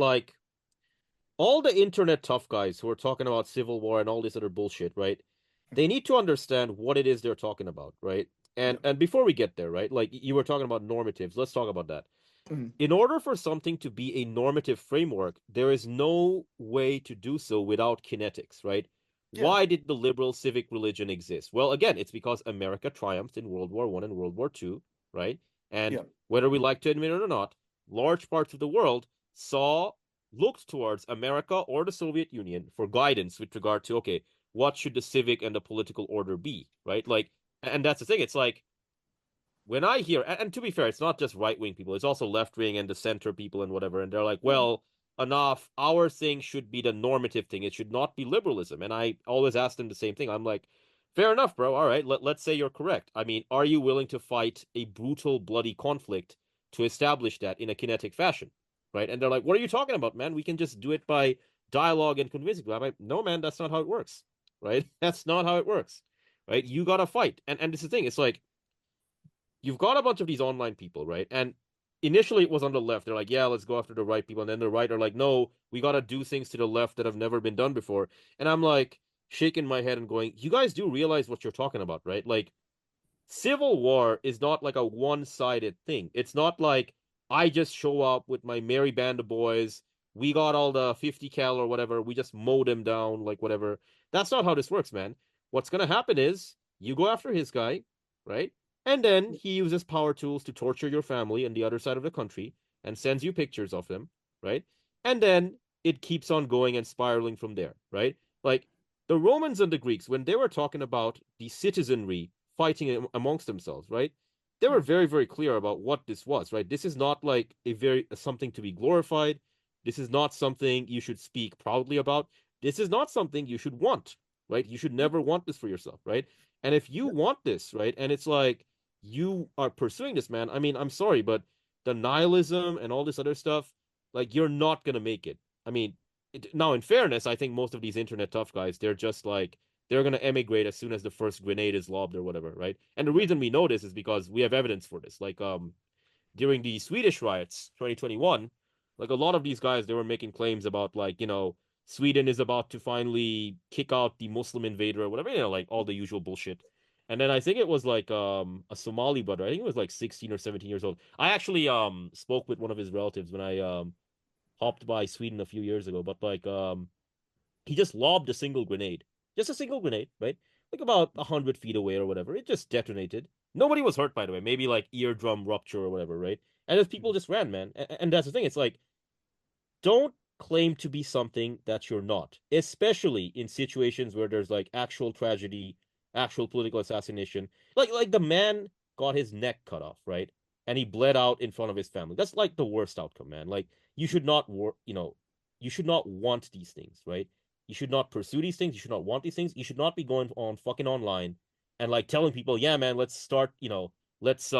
all the internet tough guys who are talking about civil war and all this other bullshit, right? They need to understand what it is they're talking about, right? And before we get there, right? You were talking about normatives. Let's talk about that. In order for something to be a normative framework, there is no way to do so without kinetics, right? Yeah. Why did the liberal civic religion exist? Well, again, it's because America triumphed in World War I and World War II, right? And whether we like to admit it or not, large parts of the world looked towards America or the Soviet Union for guidance with regard to, okay, what should the civic and the political order be, right? And that's the thing. It's when I hear, and to be fair, it's not just right-wing people, it's also left-wing and the center people and whatever, and they're like, well, enough, our thing should be the normative thing. It should not be liberalism. And I always ask them the same thing. I'm like, Fair enough, bro. All right, let's say you're correct. I mean, are you willing to fight a brutal, bloody conflict to establish that in a kinetic fashion, right? And they're like, what are you talking about, man? We can just do it by dialogue and convincing people. I'm like, no, man, that's not how it works, right? That's not how it works, right? You gotta fight. And this is the thing. It's like, you've got a bunch of these online people, right? And initially it was on the left. They're like, yeah, let's go after the right people. And then the right are like, no, we got to do things to the left that have never been done before. And I'm like shaking my head and going, you guys do realize what you're talking about, right? Like, civil war is not like a one-sided thing. It's not like I just show up with my merry band of boys. We got all the 50 cal or whatever. We just mow them down, like whatever. That's not how this works, man. What's going to happen is you go after his guy, right? And then he uses power tools to torture your family on the other side of the country and sends you pictures of them, right? And then it keeps on going and spiraling from there, right? Like the Romans and the Greeks, when they were talking about the citizenry fighting amongst themselves, right? They were very, very clear about what this was, right? This is not like something to be glorified. This is not something you should speak proudly about. This is not something you should want, right? You should never want this for yourself, right? And if you want this, right, and it's like you are pursuing this, man, I mean, I'm sorry, but the nihilism and all this other stuff, like, you're not gonna make it. I mean, now in fairness, I think most of these internet tough guys, they're just like, they're going to emigrate as soon as the first grenade is lobbed or whatever, right? And the reason we know this is because we have evidence for this. Like during the Swedish riots 2021, like a lot of these guys, they were making claims about like, Sweden is about to finally kick out the Muslim invader or whatever, like all the usual bullshit. And then I think it was like a Somali brother. I think it was like 16 or 17 years old. I actually spoke with one of his relatives when I hopped by Sweden a few years ago, but like he just lobbed a single grenade. Just a single grenade, right? Like about 100 feet away or whatever. It just detonated. Nobody was hurt, by the way. Maybe like eardrum rupture or whatever, right? And as people just ran, man. And that's the thing. It's like, don't claim to be something that you're not, especially in situations where there's like actual tragedy, actual political assassination. Like the man got his neck cut off, right? And he bled out in front of his family. That's like the worst outcome, man. Like you should not you should not want these things, right? You should not pursue these things. You should not want these things. You should not be going on fucking online and like telling people, yeah, man, let's start, let's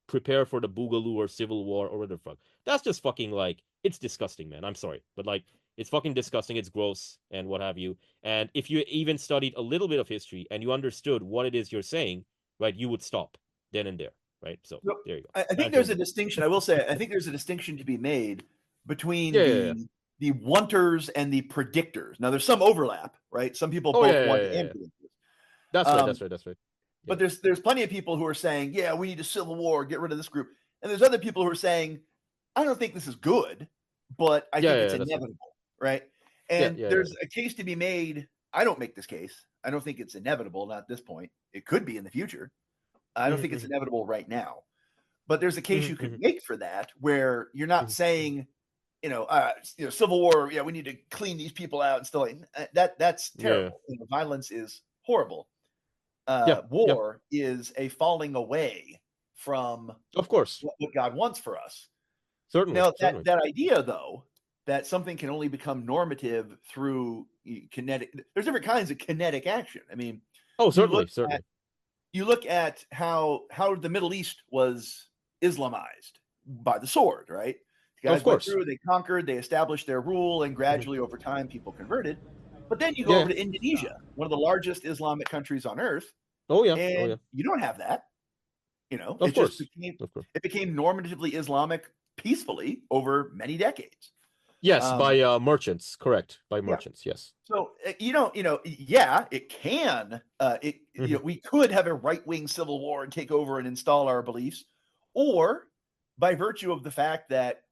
prepare for the Boogaloo or Civil War or whatever the fuck. That's just fucking like, it's disgusting, man. I'm sorry. But like, it's fucking disgusting. It's gross and what have you. And if you even studied a little bit of history and you understood what it is you're saying, right, you would stop then and there, right? So there you go. I think there's a distinction. I will say, I think there's a distinction to be made between the wanters and the predictors. Now, there's some overlap, right? Some people both want and predictors. That's right. Yeah. But there's plenty of people who are saying, yeah, we need a civil war, get rid of this group. And there's other people who are saying, I don't think this is good, but I think it's inevitable, right? And there's a case to be made. I don't make this case. I don't think it's inevitable, not at this point. It could be in the future. I don't think it's inevitable right now. But there's a case you could make for that where you're not saying, civil war, we need to clean these people out and stuff like that. That's terrible. Violence is horrible. War is a falling away from, of course, what God wants for us. Certainly. Now, that idea, though, that something can only become normative through kinetic, there's different kinds of kinetic action. I mean, certainly. You look at how the Middle East was Islamized by the sword, right? The guys went through, they conquered, they established their rule, and gradually over time people converted. But then you go over to Indonesia, one of the largest Islamic countries on earth. You don't have that. It became normatively Islamic peacefully over many decades. Yes, by merchants, correct. By merchants, yes. So it can. We could have a right-wing civil war and take over and install our beliefs, or by virtue of the fact that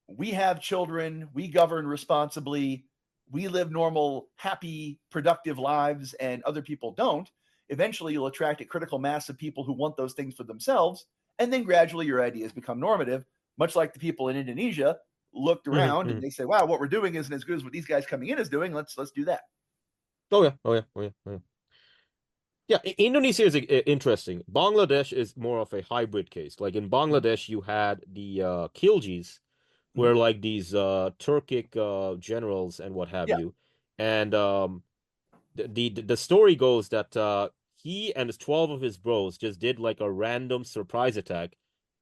we have children, we govern responsibly, we live normal, happy, productive lives, and other people don't. Eventually, you'll attract a critical mass of people who want those things for themselves, and then gradually your ideas become normative, much like the people in Indonesia looked around and they say, wow, what we're doing isn't as good as what these guys coming in is doing. Let's do that. Yeah, Indonesia is interesting. Bangladesh is more of a hybrid case. Like in Bangladesh, you had the Khiljis, who are like these Turkic generals and what have you. And the story goes that he and 12 of his bros just did like a random surprise attack,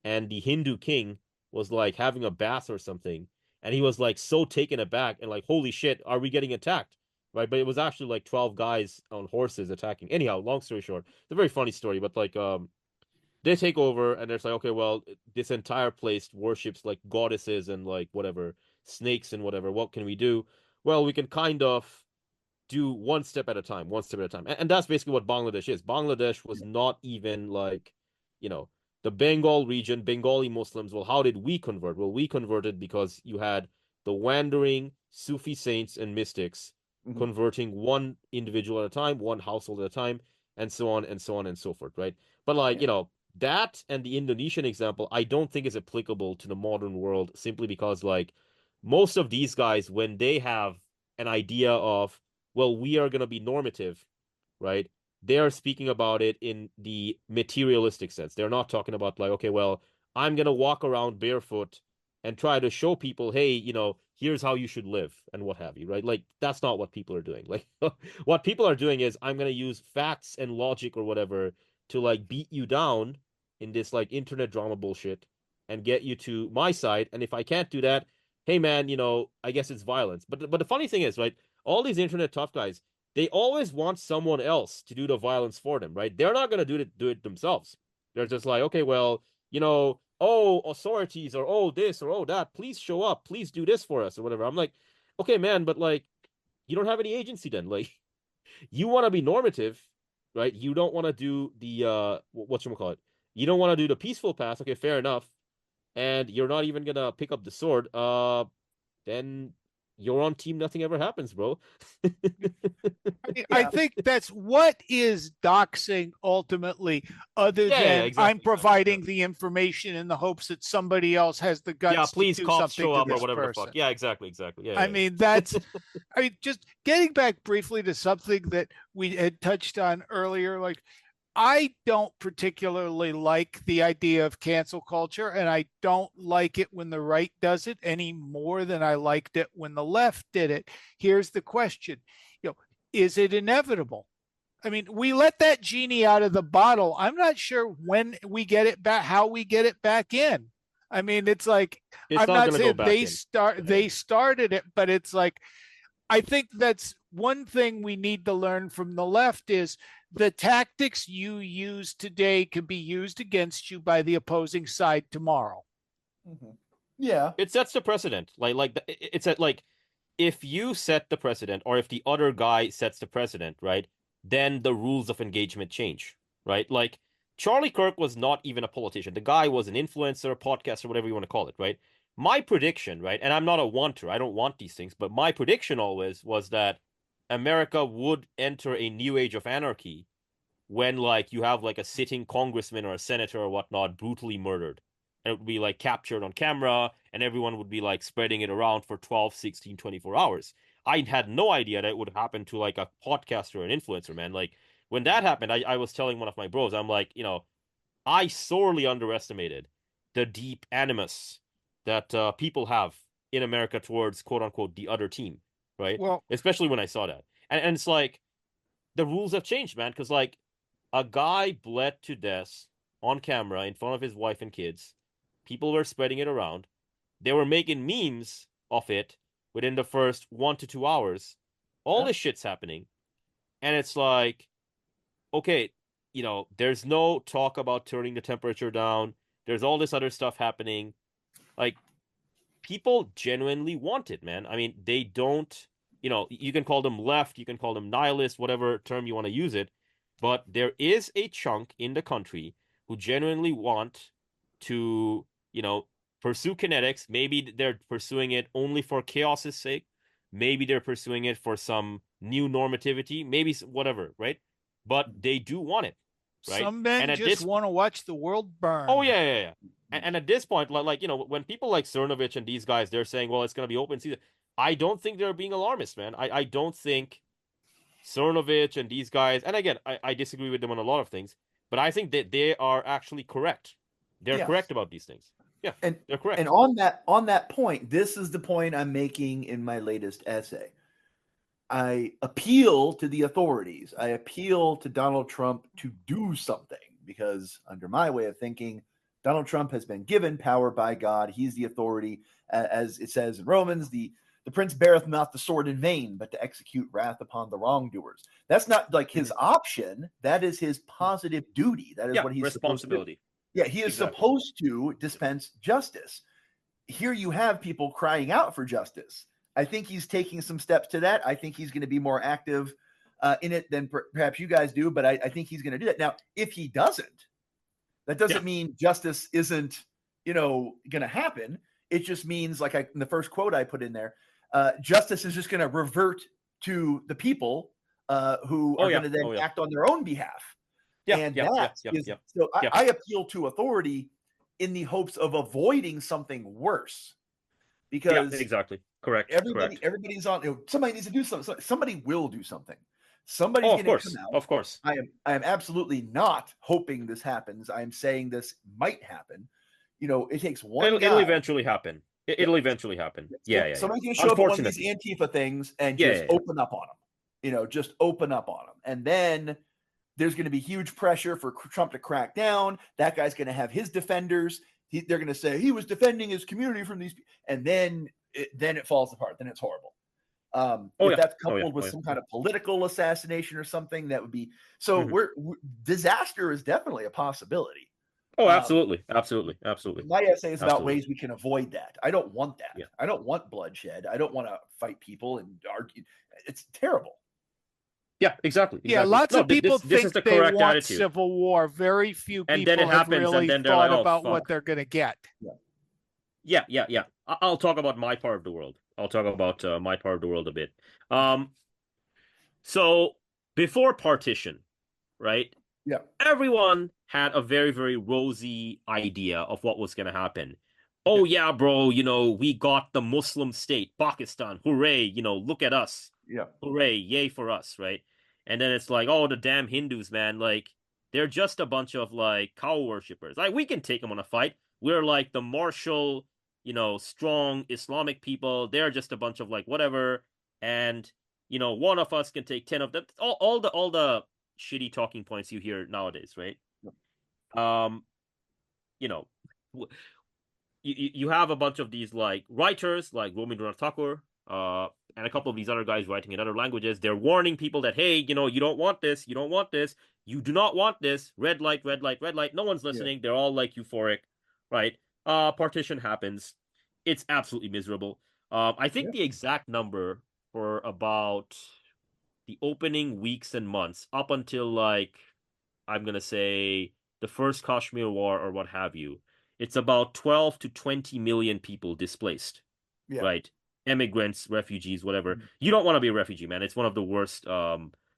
and the Hindu king was like having a bath or something, and he was like so taken aback and like, holy shit, are we getting attacked? Right? But it was actually like 12 guys on horses attacking. Anyhow, long story short, it's a very funny story, but like they take over and it's like, okay, well, this entire place worships like goddesses and like whatever, snakes and whatever. What can we do? Well, we can kind of do one step at a time, one step at a time. And that's basically what Bangladesh is. Bangladesh was not even like, you know, the Bengal region, Bengali Muslims. Well, how did we convert? Well, we converted because you had the wandering Sufi saints and mystics converting one individual at a time, one household at a time, and so on and so on and so forth, right? But like, that and the Indonesian example, I don't think is applicable to the modern world simply because like most of these guys, when they have an idea of, well, we are going to be normative, right? They are speaking about it in the materialistic sense. They're not talking about like, okay, well, I'm going to walk around barefoot and try to show people, hey, here's how you should live and what have you, right? Like, that's not what people are doing. Like, what people are doing is I'm going to use facts and logic or whatever to like beat you down in this like internet drama bullshit and get you to my side. And if I can't do that, hey man, I guess it's violence. But the funny thing is, right? All these internet tough guys, they always want someone else to do the violence for them, right? They're not going to do it themselves. They're just like, okay, well, oh, authorities or oh this or oh that, please show up, please do this for us or whatever. I'm like, okay, man, but like, you don't have any agency then. Like, you want to be normative, right? You don't want to do the whatchamacallit. You don't want to do the peaceful path. Okay, fair enough. And you're not even gonna pick up the sword. Then you're on team nothing ever happens, bro. I think that's what is doxing ultimately, other than exactly. I'm providing the information in the hopes that somebody else has the guts please to do cops something show to up this or whatever person. the fuck. Yeah, exactly. Yeah, I mean, that's just getting back briefly to something that we had touched on earlier. Like, I don't particularly like the idea of cancel culture, and I don't like it when the right does it any more than I liked it when the left did it. Here's the question, is it inevitable? I mean, we let that genie out of the bottle. I'm not sure when we get it back, how we get it back in. I mean, it's like, I'm not saying they started it, but it's like, I think that's one thing we need to learn from the left is the tactics you use today can be used against you by the opposing side tomorrow. Yeah. It sets the precedent. It's at like, if you set the precedent or if the other guy sets the precedent, right, then the rules of engagement change, right? Like, Charlie Kirk was not even a politician. The guy was an influencer, podcaster, whatever you want to call it, right? My prediction, right, and I'm not a wanter, I don't want these things, but my prediction always was that America would enter a new age of anarchy when, like, you have, like, a sitting congressman or a senator or whatnot brutally murdered. And it would be, like, captured on camera, and everyone would be, like, spreading it around for 12, 16, 24 hours. I had no idea that it would happen to, like, a podcaster or an influencer, man. Like, when that happened, I was telling one of my bros, I'm like, I sorely underestimated the deep animus that people have in America towards, quote-unquote, the other team, right? Well, especially when I saw that. And it's like, the rules have changed, man, because, like, a guy bled to death on camera in front of his wife and kids. People were spreading it around. They were making memes of it within the first 1 to 2 hours. All this shit's happening. And it's like, okay, there's no talk about turning the temperature down. There's all this other stuff happening. Like, people genuinely want it, man. I mean, they don't, you can call them left, you can call them nihilist, whatever term you want to use it. But there is a chunk in the country who genuinely want to, pursue kinetics. Maybe they're pursuing it only for chaos's sake. Maybe they're pursuing it for some new normativity. Maybe whatever, right? But they do want it, right? Some men just want to watch the world burn. Oh, yeah. And at this point, like, when people like Cernovich and these guys, they're saying, well, it's going to be open season. I don't think they're being alarmist, man. I don't think Cernovich and these guys, and again, I disagree with them on a lot of things, but I think that they are actually correct. They're correct about these things. Yeah, and they're correct. And on that point, this is the point I'm making in my latest essay. I appeal to the authorities. I appeal to Donald Trump to do something, because under my way of thinking, Donald Trump has been given power by God. He's the authority. As it says in Romans, the prince beareth not the sword in vain, but to execute wrath upon the wrongdoers. That's not like his option. That is his positive duty. That is what he's responsibility. Supposed to do. Yeah, he is supposed to dispense justice. Here you have people crying out for justice. I think he's taking some steps to that. I think he's going to be more active in it than perhaps you guys do, but I think he's going to do that. Now, if he doesn't, that doesn't mean justice isn't, going to happen. It just means, like in the first quote I put in there, justice is just going to revert to the people who are going to then act on their own behalf. So I appeal to authority in the hopes of avoiding something worse. Because exactly. Correct. Everybody's on. Somebody needs to do something. Somebody will do something. Somebody's going to come out. Of course. I am absolutely not hoping this happens. I am saying this might happen. It takes one. It'll eventually happen. It'll eventually happen. Somebody's going to show up on one of these Antifa things and just open up on them. Just open up on them, and then there's going to be huge pressure for Trump to crack down. That guy's going to have his defenders. They're going to say he was defending his community from these, and then it falls apart. Then it's horrible. If that's coupled with some kind of political assassination or something, that would be so. Disaster is definitely a possibility. Oh, absolutely. My essay is about ways we can avoid that. I don't want that. Yeah. I don't want bloodshed. I don't want to fight people and argue. It's terrible. Yeah, exactly. Yeah, lots of people think they want attitude. civil war. Very few people have really thought about what they're going to get. Yeah. I'll talk about my part of the world. I'll talk about my part of the world a bit. So before partition, right? Yeah. Everyone had a very, very rosy idea of what was going to happen. Oh, yeah, bro, we got the Muslim state, Pakistan. Hooray, look at us. Yeah. Hooray, yay for us, right? And then it's like, oh, the damn Hindus, man. Like, they're just a bunch of, like, cow worshippers. Like, we can take them on a fight. We're, like, the martial, strong Islamic people. They're just a bunch of, like, whatever. And, one of us can take 10 of them. All the shitty talking points you hear nowadays, right? You have a bunch of these, like, writers, like Rabindranath Tagore, and a couple of these other guys writing in other languages. They're warning people that, hey, you don't want this. You don't want this. You do not want this. Red light, red light, red light. No one's listening. They're all, like, euphoric, right? Partition happens. It's absolutely miserable. I think the exact number for about the opening weeks and months up until, like, I'm going to say the first Kashmir War or what have you, it's about 12 to 20 million people displaced, right? Immigrants, refugees, whatever. Mm-hmm. You don't want to be a refugee, man. It's one of the worst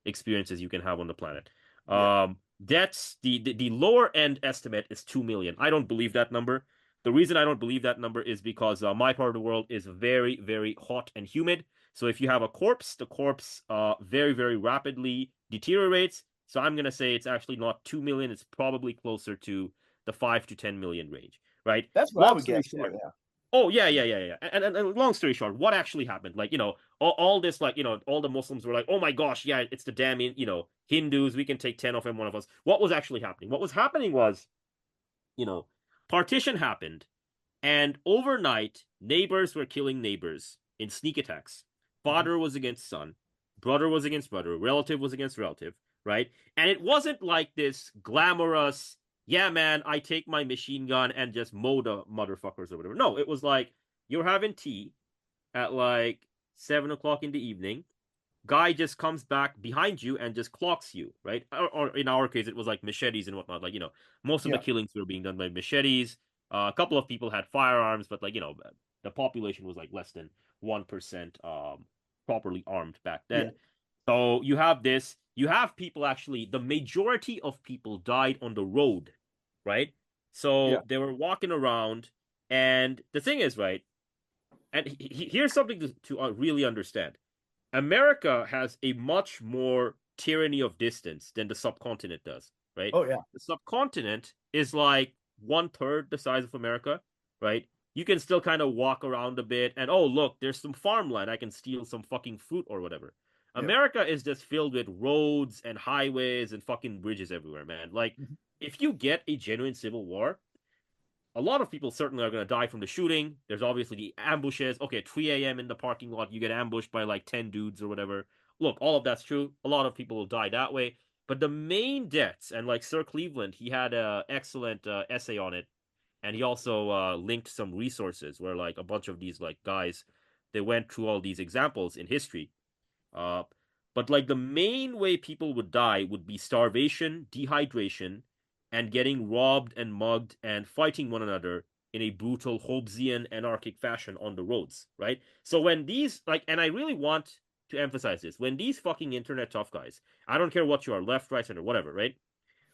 experiences you can have on the planet. That's the lower end estimate is 2 million. I don't believe that number. The reason I don't believe that number is because my part of the world is very, very hot and humid. So if you have a corpse, the corpse very, very rapidly deteriorates. So I'm going to say it's actually not 2 million. It's probably closer to the 5 to 10 million range, right? That's what I would guess. Oh, yeah. And long story short, what actually happened? Like, all this, like, all the Muslims were like, oh my gosh, yeah, it's the damn, Hindus. We can take 10 of them, one of us. What was actually happening? What was happening was, partition happened, and overnight, neighbors were killing neighbors in sneak attacks. Father was against son, brother was against brother, relative was against relative, right? And it wasn't like this glamorous, yeah, man, I take my machine gun and just mow the motherfuckers or whatever. No, it was like, you're having tea at like 7 o'clock in the evening. Guy just comes back behind you and just clocks you, right? Or in our case, it was like machetes and whatnot. Like, most of the killings were being done by machetes. A couple of people had firearms, but, like, the population was like less than 1% properly armed back then. Yeah. So you have this. You have people actually, the majority of people died on the road, right? So they were walking around, and the thing is, right, and here's something to really understand. America has a much more tyranny of distance than the subcontinent does, right? Oh, yeah. The subcontinent is like 1/3 the size of America, right? You can still kind of walk around a bit, and, oh, look, there's some farmland. I can steal some fucking fruit or whatever. America is just filled with roads and highways and fucking bridges everywhere, man. Like, if you get a genuine civil war, a lot of people certainly are going to die from the shooting. There's obviously the ambushes. Okay, at 3 a.m. in the parking lot, you get ambushed by like 10 dudes or whatever. Look, all of that's true. A lot of people will die that way. But the main deaths, and like Sir Cleveland, he had an excellent essay on it. And he also linked some resources where like a bunch of these like guys, they went through all these examples in history. Uh, but like the main way people would die would be starvation, dehydration, and getting robbed and mugged and fighting one another in a brutal Hobbesian anarchic fashion on the roads, right? So when these like, and I really want to emphasize this, when these fucking internet tough guys, I don't care what you are, left, right, center, whatever, right?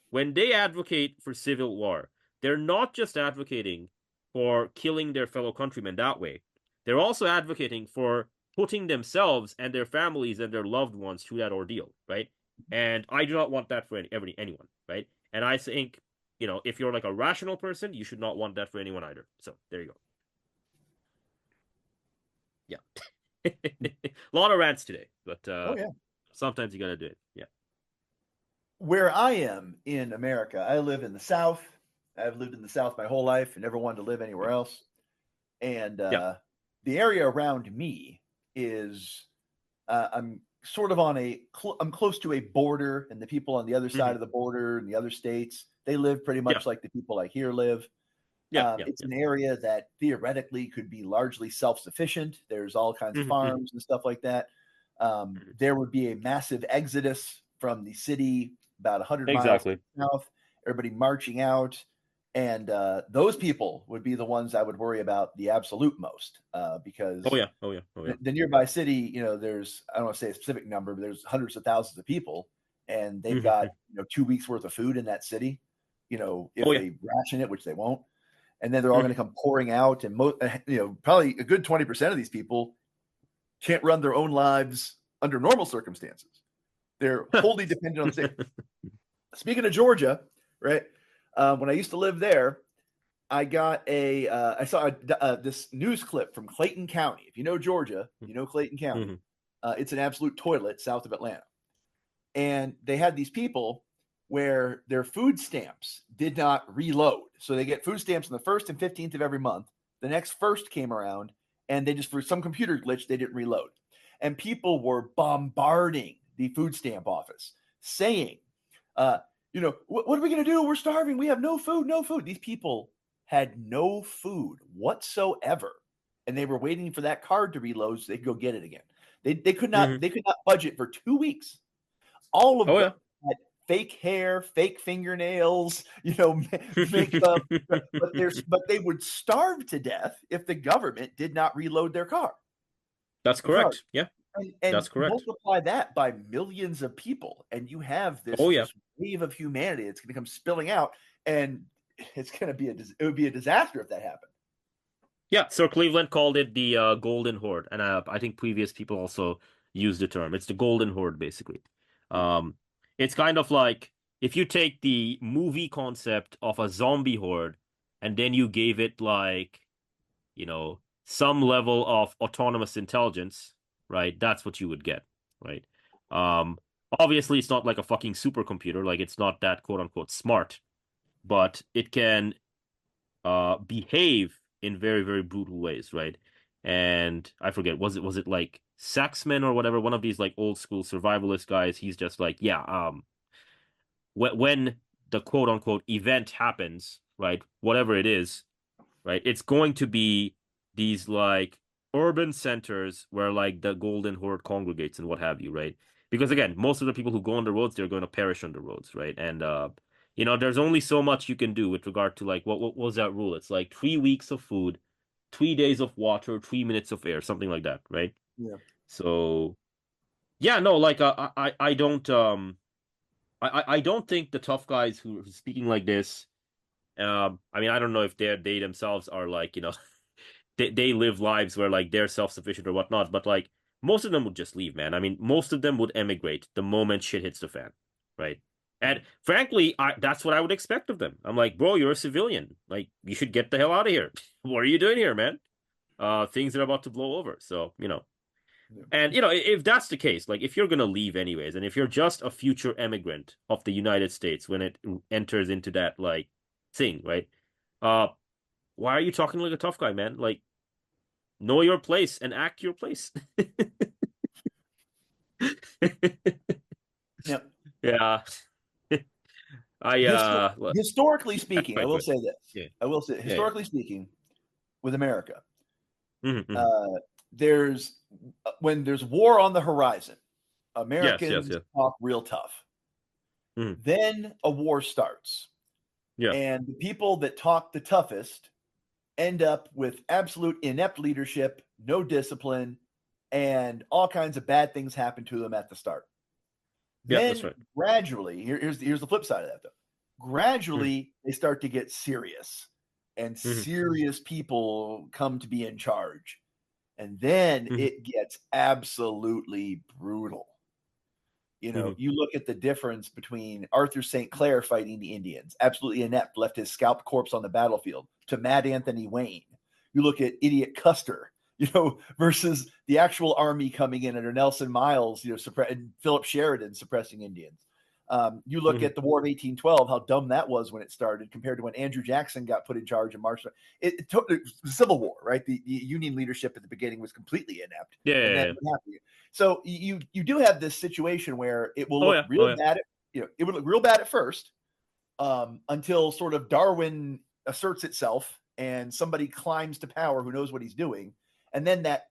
When they advocate for civil war, they're not just advocating for killing their fellow countrymen that way. They're also advocating for putting themselves and their families and their loved ones through that ordeal, right? And I do not want that for anyone, right? And I think, you know, if you're like a rational person, you should not want that for anyone either. So there you go. Yeah. A lot of rants today, but sometimes you gotta do it. Yeah. Where I am in America, I live in the South. I've lived in the South my whole life and never wanted to live anywhere else. And the area around me is, I'm sort of on I'm close to a border, and the people on the other side of the border in the other states, they live pretty much like the people like here live. It's an area that theoretically could be largely self-sufficient. There's all kinds of farms and stuff like that. There would be a massive exodus from the city about 100 miles south, everybody marching out. And those people would be the ones I would worry about the absolute most, because the nearby city, you know, there's, I don't want to say a specific number, but there's hundreds of thousands of people, and they've got 2 weeks worth of food in that city, you know, if they ration it, which they won't. And then they're all going to come pouring out, and probably a good 20% of these people can't run their own lives under normal circumstances. They're wholly dependent on the state. Speaking of Georgia, right? When I used to live there, I got I saw this news clip from Clayton County. If you know Georgia, you know Clayton County. It's an absolute toilet south of Atlanta. And they had these people where their food stamps did not reload. So they get food stamps on the 1st and 15th of every month. The next 1st came around, and they just, for some computer glitch, they didn't reload. And people were bombarding the food stamp office saying, you know, what are we going to do? We're starving. We have no food, no food. These people had no food whatsoever. And they were waiting for that card to reload so they could go get it again. They could not budget for 2 weeks. All of them had fake hair, fake fingernails, you know, makeup, but they would starve to death if the government did not reload their car. That's correct. Yeah. And that's correct. Multiply that by millions of people, and you have this, this wave of humanity. It's going to come spilling out, and it's going to be it would be a disaster if that happened. Yeah, Sir Cleveland called it the Golden Horde, and I think previous people also used the term. It's the Golden Horde, basically. It's kind of like if you take the movie concept of a zombie horde, and then you gave it like, you know, some level of autonomous intelligence. Right, that's what you would get, right? Obviously, it's not like a fucking supercomputer, like it's not that quote unquote smart, but it can behave in very, very brutal ways, right? And I forget, was it like Saxman or whatever, one of these like old school survivalist guys? He's just like, when the quote unquote event happens, right, whatever it is, right, it's going to be these like urban centers where like the Golden Horde congregates and what have you, right? Because again, most of the people who go on the roads, they're going to perish on the roads, right? And you know, there's only so much you can do with regard to like what was that rule? It's like 3 weeks of food, 3 days of water, 3 minutes of air, something like that, right? Yeah. So yeah, no, like I don't I don't think the tough guys who are speaking like this, I mean, I don't know if they themselves are like, you know, they live lives where like they're self-sufficient or whatnot, but like most of them would just leave, man. I mean, most of them would emigrate the moment shit hits the fan, right? And frankly, that's what I would expect of them. I'm like, bro, you're a civilian. Like, you should get the hell out of here. What are you doing here, man? Things are about to blow over. So, you know, And, if that's the case, like if you're going to leave anyways, and if you're just a future emigrant of the United States when it enters into that like thing, right? Why are you talking like a tough guy, man? Like, know your place and act your place. Yeah. Yeah. Historically speaking, I will say this. Yeah. I will say, historically speaking, with America, Mm-hmm. when there's war on the horizon, Americans talk real tough. Mm-hmm. Then a war starts. Yeah. And the people that talk the toughest end up with absolute inept leadership, no discipline, and all kinds of bad things happen to them at the start. Then that's right. Gradually, here's the flip side of that, though. Gradually, they start to get serious, and serious people come to be in charge. And then it gets absolutely brutal. You look at the difference between Arthur St. Clair fighting the Indians, absolutely inept, left his scalped corpse on the battlefield, to Mad Anthony Wayne. You look at Idiot Custer, versus the actual army coming in under Nelson Miles, and Philip Sheridan suppressing Indians. You look at the War of 1812, how dumb that was when it started compared to when Andrew Jackson got put in charge and marched. It took the Civil War, right? The Union leadership at the beginning was completely inept. So you do have this situation where it will look real bad. It would look real bad at first, until sort of Darwin asserts itself and somebody climbs to power who knows what he's doing, and then that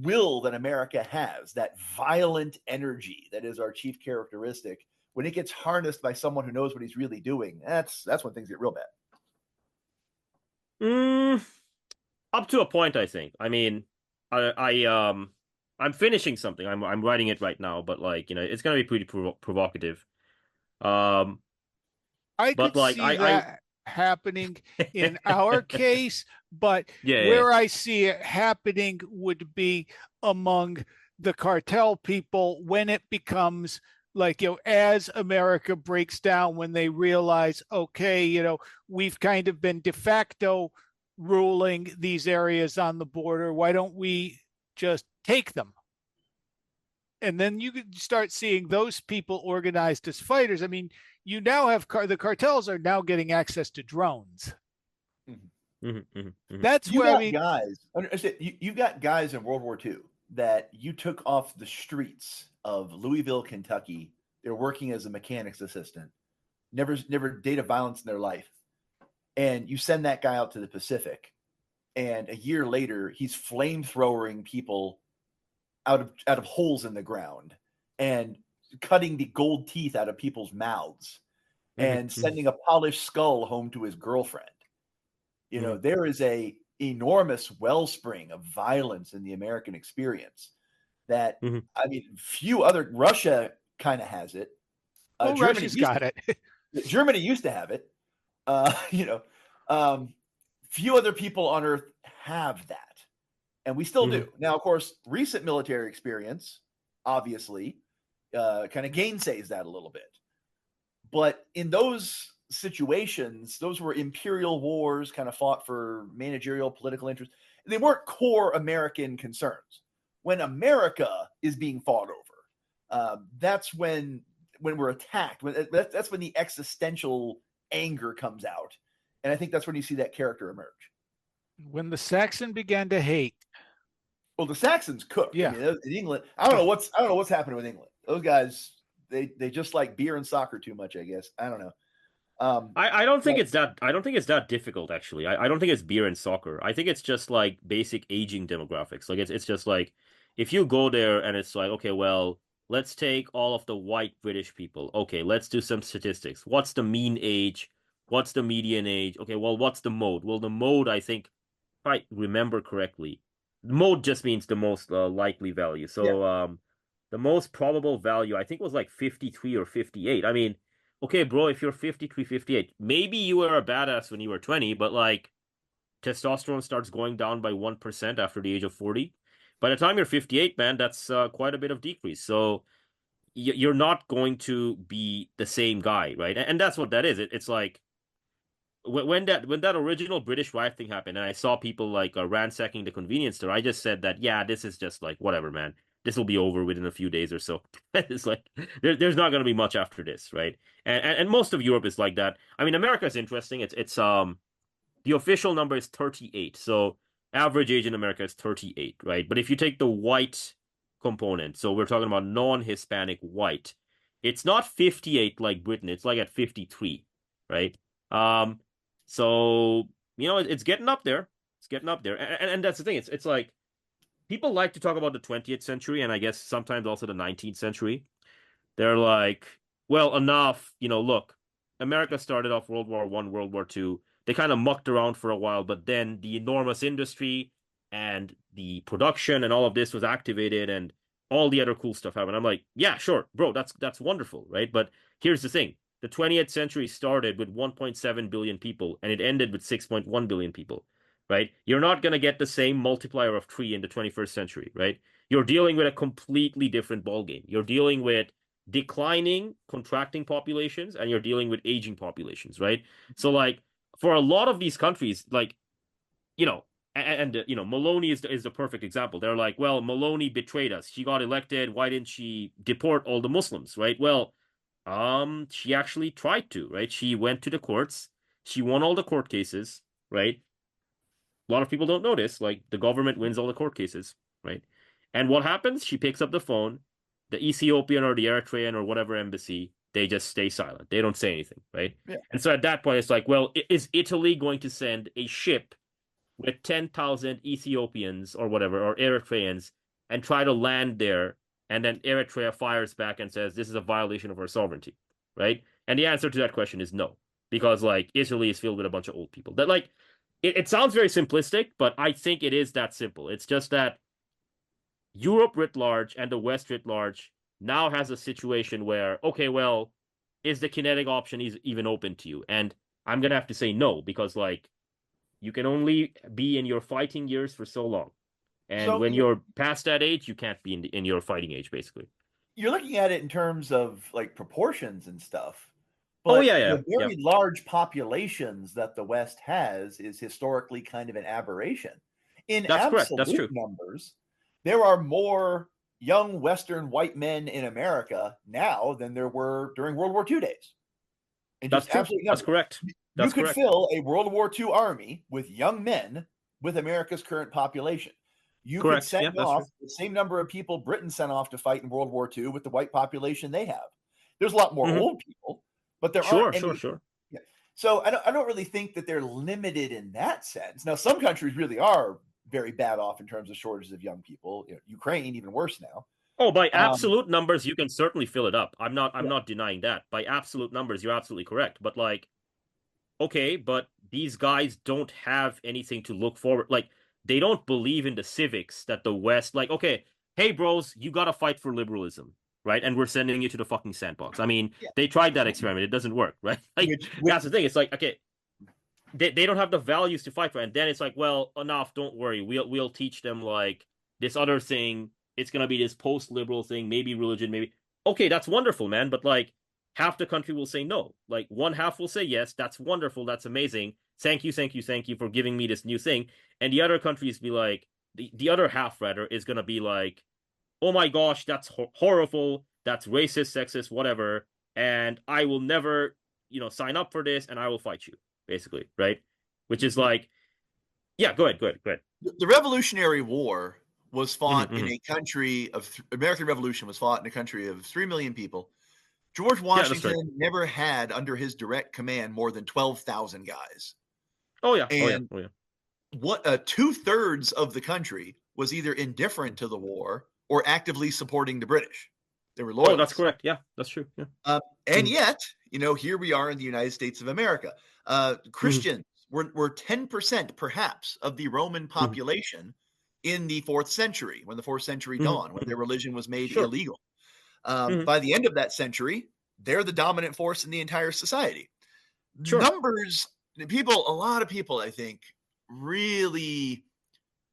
will that America has, that violent energy that is our chief characteristic, when it gets harnessed by someone who knows what he's really doing, that's when things get real bad. Up to a point, I think. I mean, I'm finishing something. I'm writing it right now, but it's gonna be pretty provocative. I could see that happening in our case, but where I see it happening would be among the cartel people when it becomes like, as America breaks down, when they realize, okay, we've kind of been de facto ruling these areas on the border. Why don't we just take them? And then you could start seeing those people organized as fighters. I mean, you now have the cartels are now getting access to drones. That's where you've got guys in World War II that you took off the streets of Louisville, Kentucky. They're working as a mechanic's assistant, never date of violence in their life. And you send that guy out to the Pacific, and a year later, he's flamethrowering people out of holes in the ground and cutting the gold teeth out of people's mouths and sending a polished skull home to his girlfriend. There is a enormous wellspring of violence in the American experience that, I mean, Russia kind of has it. Russia's got it. Germany used to have it. Few other people on earth have that. And we still do. Now, of course, recent military experience, obviously, kind of gainsays that a little bit. But in those situations, those were imperial wars, kind of fought for managerial political interest. They weren't core American concerns. When America is being fought over, that's when we're attacked. That's when the existential anger comes out. And I think that's when you see that character emerge. When the Saxon began to hate. Well, the Saxons cooked. Yeah. I mean, in England, I don't know what's happening with England. Those guys, they just like beer and soccer too much, I guess. I don't know. I don't think it's that difficult, actually. I don't think it's beer and soccer. I think it's just like basic aging demographics. Like it's just like if you go there and it's like, okay, well, let's take all of the white British people. Okay, let's do some statistics. What's the mean age? What's the median age? Okay, well, what's the mode? Well, the mode, I think, if I remember correctly, the mode just means the most likely value. So the most probable value, I think, was like 53 or 58. I mean, okay, bro, if you're 53, 58, maybe you were a badass when you were 20, but like testosterone starts going down by 1% after the age of 40. By the time you're 58, man, that's quite a bit of decrease. So you're not going to be the same guy, right? And that's what that is. It's like when that original British riot thing happened, and I saw people like ransacking the convenience store, I just said that, yeah, this is just like whatever, man. This will be over within a few days or so. It's like there's not going to be much after this, right? And most of Europe is like that. I mean, America is interesting. It's the official number is 38, so average age in America is 38, right? But if you take the white component, so we're talking about non-Hispanic white, it's not 58 like Britain. It's like at 53, right? Um, so, it's getting up there. It's getting up there. And that's the thing. It's like people like to talk about the 20th century and I guess sometimes also the 19th century. They're like, well, enough, look, America started off World War I, World War II. They kind of mucked around for a while, but then the enormous industry and the production and all of this was activated and all the other cool stuff happened. I'm like, yeah, sure, bro, that's wonderful, right? But here's the thing. The 20th century started with 1.7 billion people and it ended with 6.1 billion people, right? You're not going to get the same multiplier of 3 in the 21st century, right? You're dealing with a completely different ballgame. You're dealing with declining, contracting populations, and you're dealing with aging populations, right? So, like, for a lot of these countries, like, Maloney is the perfect example. They're like, well, Maloney betrayed us. She got elected. Why didn't she deport all the Muslims, right? Well, she actually tried to, right? She went to the courts. She won all the court cases, right? A lot of people don't know this. Like, the government wins all the court cases, right? And what happens? She picks up the phone. The Ethiopian or the Eritrean or whatever embassy, they just stay silent. They don't say anything, right? Yeah. And so at that point, it's like, well, is Italy going to send a ship with 10,000 Ethiopians or whatever, or Eritreans, and try to land there, and then Eritrea fires back and says, this is a violation of our sovereignty, right? And the answer to that question is no, because, like, Italy is filled with a bunch of old people. That, like, it sounds very simplistic, but I think it is that simple. It's just that Europe writ large and the West writ large now has a situation where, okay, well, is the kinetic option even open to you? And I'm going to have to say no, because, like, you can only be in your fighting years for so long. And when you're past that age, you can't be in your fighting age, basically. You're looking at it in terms of, like, proportions and stuff. But the very large populations that the West has is historically kind of an aberration. In absolute numbers, there are more young Western white men in America now than there were during World War II days. That's correct. You could fill a World War II army with young men with America's current population. You could send off the same number of people Britain sent off to fight in World War II with the white population they have. There's a lot more old people, but there aren't any. Sure. Yeah. So I don't really think that they're limited in that sense. Now, some countries really are very bad off in terms of shortages of young people. Ukraine, even worse now. Oh, by absolute numbers, you can certainly fill it up. I'm not denying that. By absolute numbers, you're absolutely correct. But, like, okay, but these guys don't have anything to look forward. Like, they don't believe in the civics that the West, like, okay, hey, bros, you got to fight for liberalism, right? And we're sending you to the fucking sandbox. I mean, they tried that experiment. It doesn't work, right? Like, that's the thing. It's like, okay, they don't have the values to fight for. And then it's like, well, enough, don't worry. We'll teach them, like, this other thing. It's going to be this post-liberal thing, maybe religion, maybe. Okay, that's wonderful, man. But, like, half the country will say no. Like, one half will say yes, that's wonderful, that's amazing. Thank you for giving me this new thing. And the other countries be like, the other half, rather, is going to be like, oh my gosh, that's horrible, that's racist, sexist, whatever, and I will never, sign up for this, and I will fight you, basically, right? Which is like, yeah, go ahead. The Revolutionary War was fought in a country of American Revolution was fought in a country of 3 million people. George Washington never had under his direct command more than 12,000 guys. And what 2/3 of the country was either indifferent to the war or actively supporting the British. They were loyal. Oh, that's correct. Yeah, that's true. Yeah. And yet, here we are in the United States of America. Christians were 10% perhaps of the Roman population in the 4th century, when the 4th century dawned, when their religion was made illegal. By the end of that century, they're the dominant force in the entire society. Numbers, a lot of people, I think, really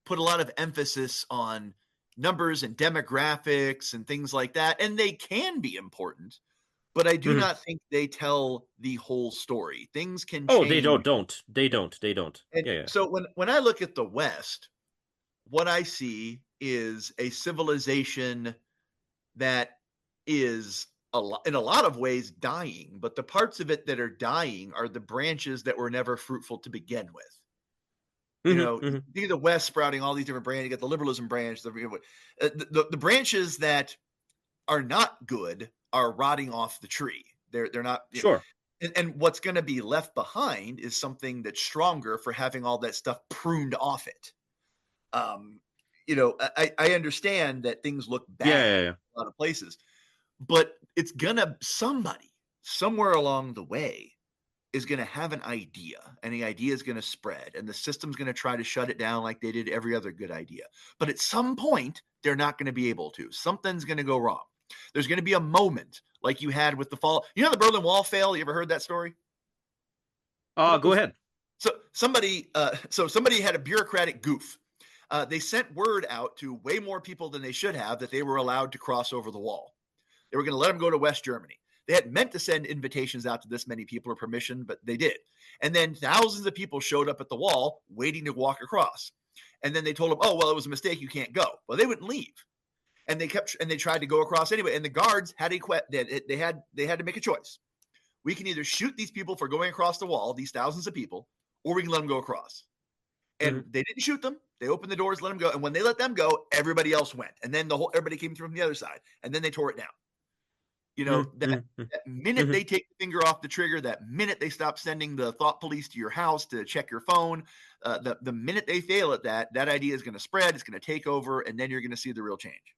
put a lot of emphasis on numbers and demographics and things like that. And they can be important, but I do not think they tell the whole story. Things can change. Oh, they don't. And yeah. So when I look at the West, what I see is a civilization that is in a lot of ways dying, but the parts of it that are dying are the branches that were never fruitful to begin with. You know, you see the West sprouting all these different branches. You get the liberalism branch, the branches that are not good are rotting off the tree. They're not sure. And what's going to be left behind is something that's stronger for having all that stuff pruned off it. You know, I understand that things look bad in a lot of places, but it's gonna somebody somewhere along the way is going to have an idea, and the idea is going to spread, and the system's going to try to shut it down like they did every other good idea. But at some point, they're not going to be able to. Something's going to go wrong. There's going to be a moment like you had with the fall. You know the Berlin Wall fell? You ever heard that story? Go ahead. So somebody had a bureaucratic goof. They sent word out to way more people than they should have that they were allowed to cross over the wall. They were going to let them go to West Germany. They hadn't meant to send invitations out to this many people or permission, but they did. And then thousands of people showed up at the wall waiting to walk across. And then they told them, oh, well, it was a mistake. You can't go. Well, they wouldn't leave. And they tried to go across anyway. And the guards had they had to make a choice. We can either shoot these people for going across the wall, these thousands of people, or we can let them go across. And they didn't shoot them. They opened the doors, let them go. And when they let them go, everybody else went. And then everybody came through from the other side. And then they tore it down. You know, that minute they take the finger off the trigger, that minute they stop sending the thought police to your house to check your phone, the minute they fail at that idea is going to spread, it's going to take over, and then you're going to see the real change.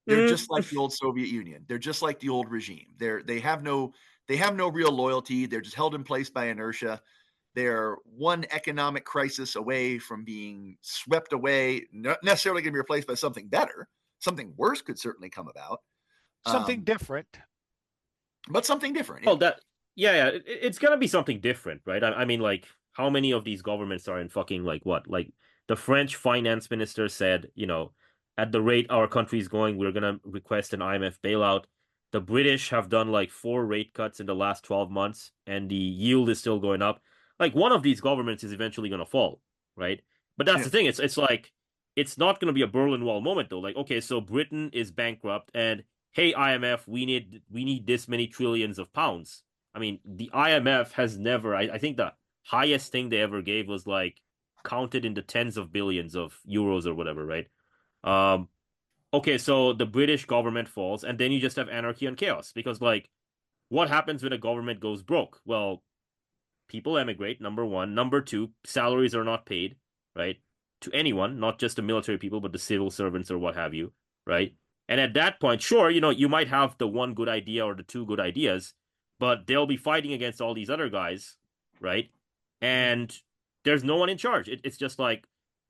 They're just like the old Soviet Union. They're just like the old regime. They have no real loyalty. They're just held in place by inertia. They're one economic crisis away from being swept away, not necessarily going to be replaced by something better. Something worse could certainly come about. Something different. But something different. Oh, it's gonna be something different, right? I mean, like, how many of these governments are in fucking, like, what? Like, the French finance minister said, you know, at the rate our country is going, we're gonna request an IMF bailout. The British have done, like, 4 rate cuts in the last 12 months, and the yield is still going up. Like, one of these governments is eventually gonna fall, right? But that's the thing. It's like, it's not gonna be a Berlin Wall moment, though. Like, okay, so Britain is bankrupt, and hey, IMF, we need this many trillions of pounds. I mean, the IMF has never, I think the highest thing they ever gave was, like, counted in the tens of billions of euros or whatever, right? Okay, so the British government falls, and then you just have anarchy and chaos. Because, like, what happens when a government goes broke? Well, people emigrate, number one. Number two, salaries are not paid, right? To anyone, not just the military people, but the civil servants or what have you, right? And at that point, sure, you know, you might have the one good idea or the 2 good ideas, but they'll be fighting against all these other guys, right? And there's no one in charge. It's just like,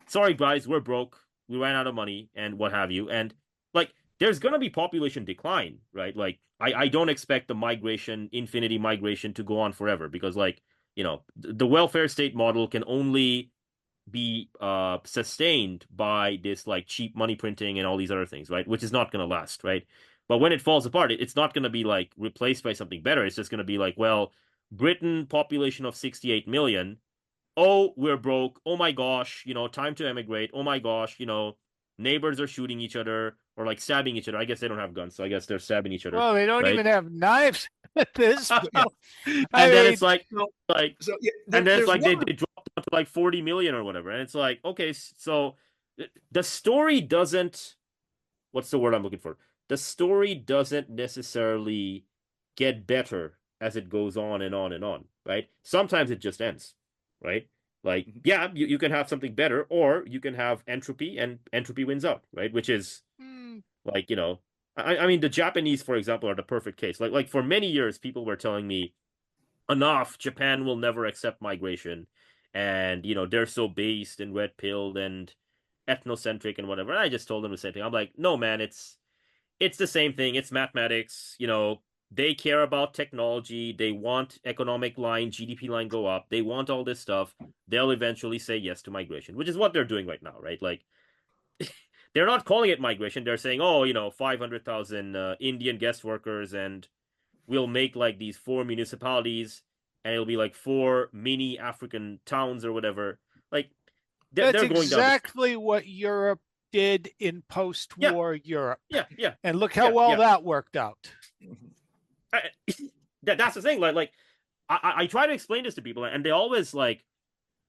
sorry, guys, we're broke. We ran out of money and what have you. And, like, there's going to be population decline, right? Like, I don't expect the infinity migration to go on forever because, like, you know, the welfare state model can only be sustained by this, like, cheap money printing and all these other things, right? Which is not going to last, right? But when it falls apart, it's not going to be, like, replaced by something better. It's just going to be like, well, Britain, population of 68 million. Oh, we're broke. Oh my gosh, you know, time to emigrate. Oh my gosh, you know, neighbors are shooting each other or, like, stabbing each other. I guess they don't have guns, so I guess they're stabbing each other. Well, they don't even have knives at this point. And then it's like, and then it's like they dropped down to, like, 40 million or whatever. And it's like, okay, so the story doesn't, what's the word I'm looking for? The story doesn't necessarily get better as it goes on and on and on, right? Sometimes it just ends, right? Like, yeah, you can have something better, or you can have entropy, and entropy wins out, right? Which is, like, you know, I mean, the Japanese, for example, are the perfect case. Like for many years, people were telling me, enough, Japan will never accept migration, and, you know, they're so based and red-pilled and ethnocentric and whatever. And I just told them the same thing. I'm like, no, man, it's the same thing. It's mathematics. You know, they care about technology. They want economic line, GDP line go up. They want all this stuff. They'll eventually say yes to migration, which is what they're doing right now, right? Like, they're not calling it migration. They're saying, 500,000 Indian guest workers, and we'll make like these 4 municipalities, and it'll be like 4 mini African towns or whatever. Like that's they're going exactly what Europe did in post-war Europe. Yeah. And look how well that worked out. That's the thing. Like I try to explain this to people, and they always like,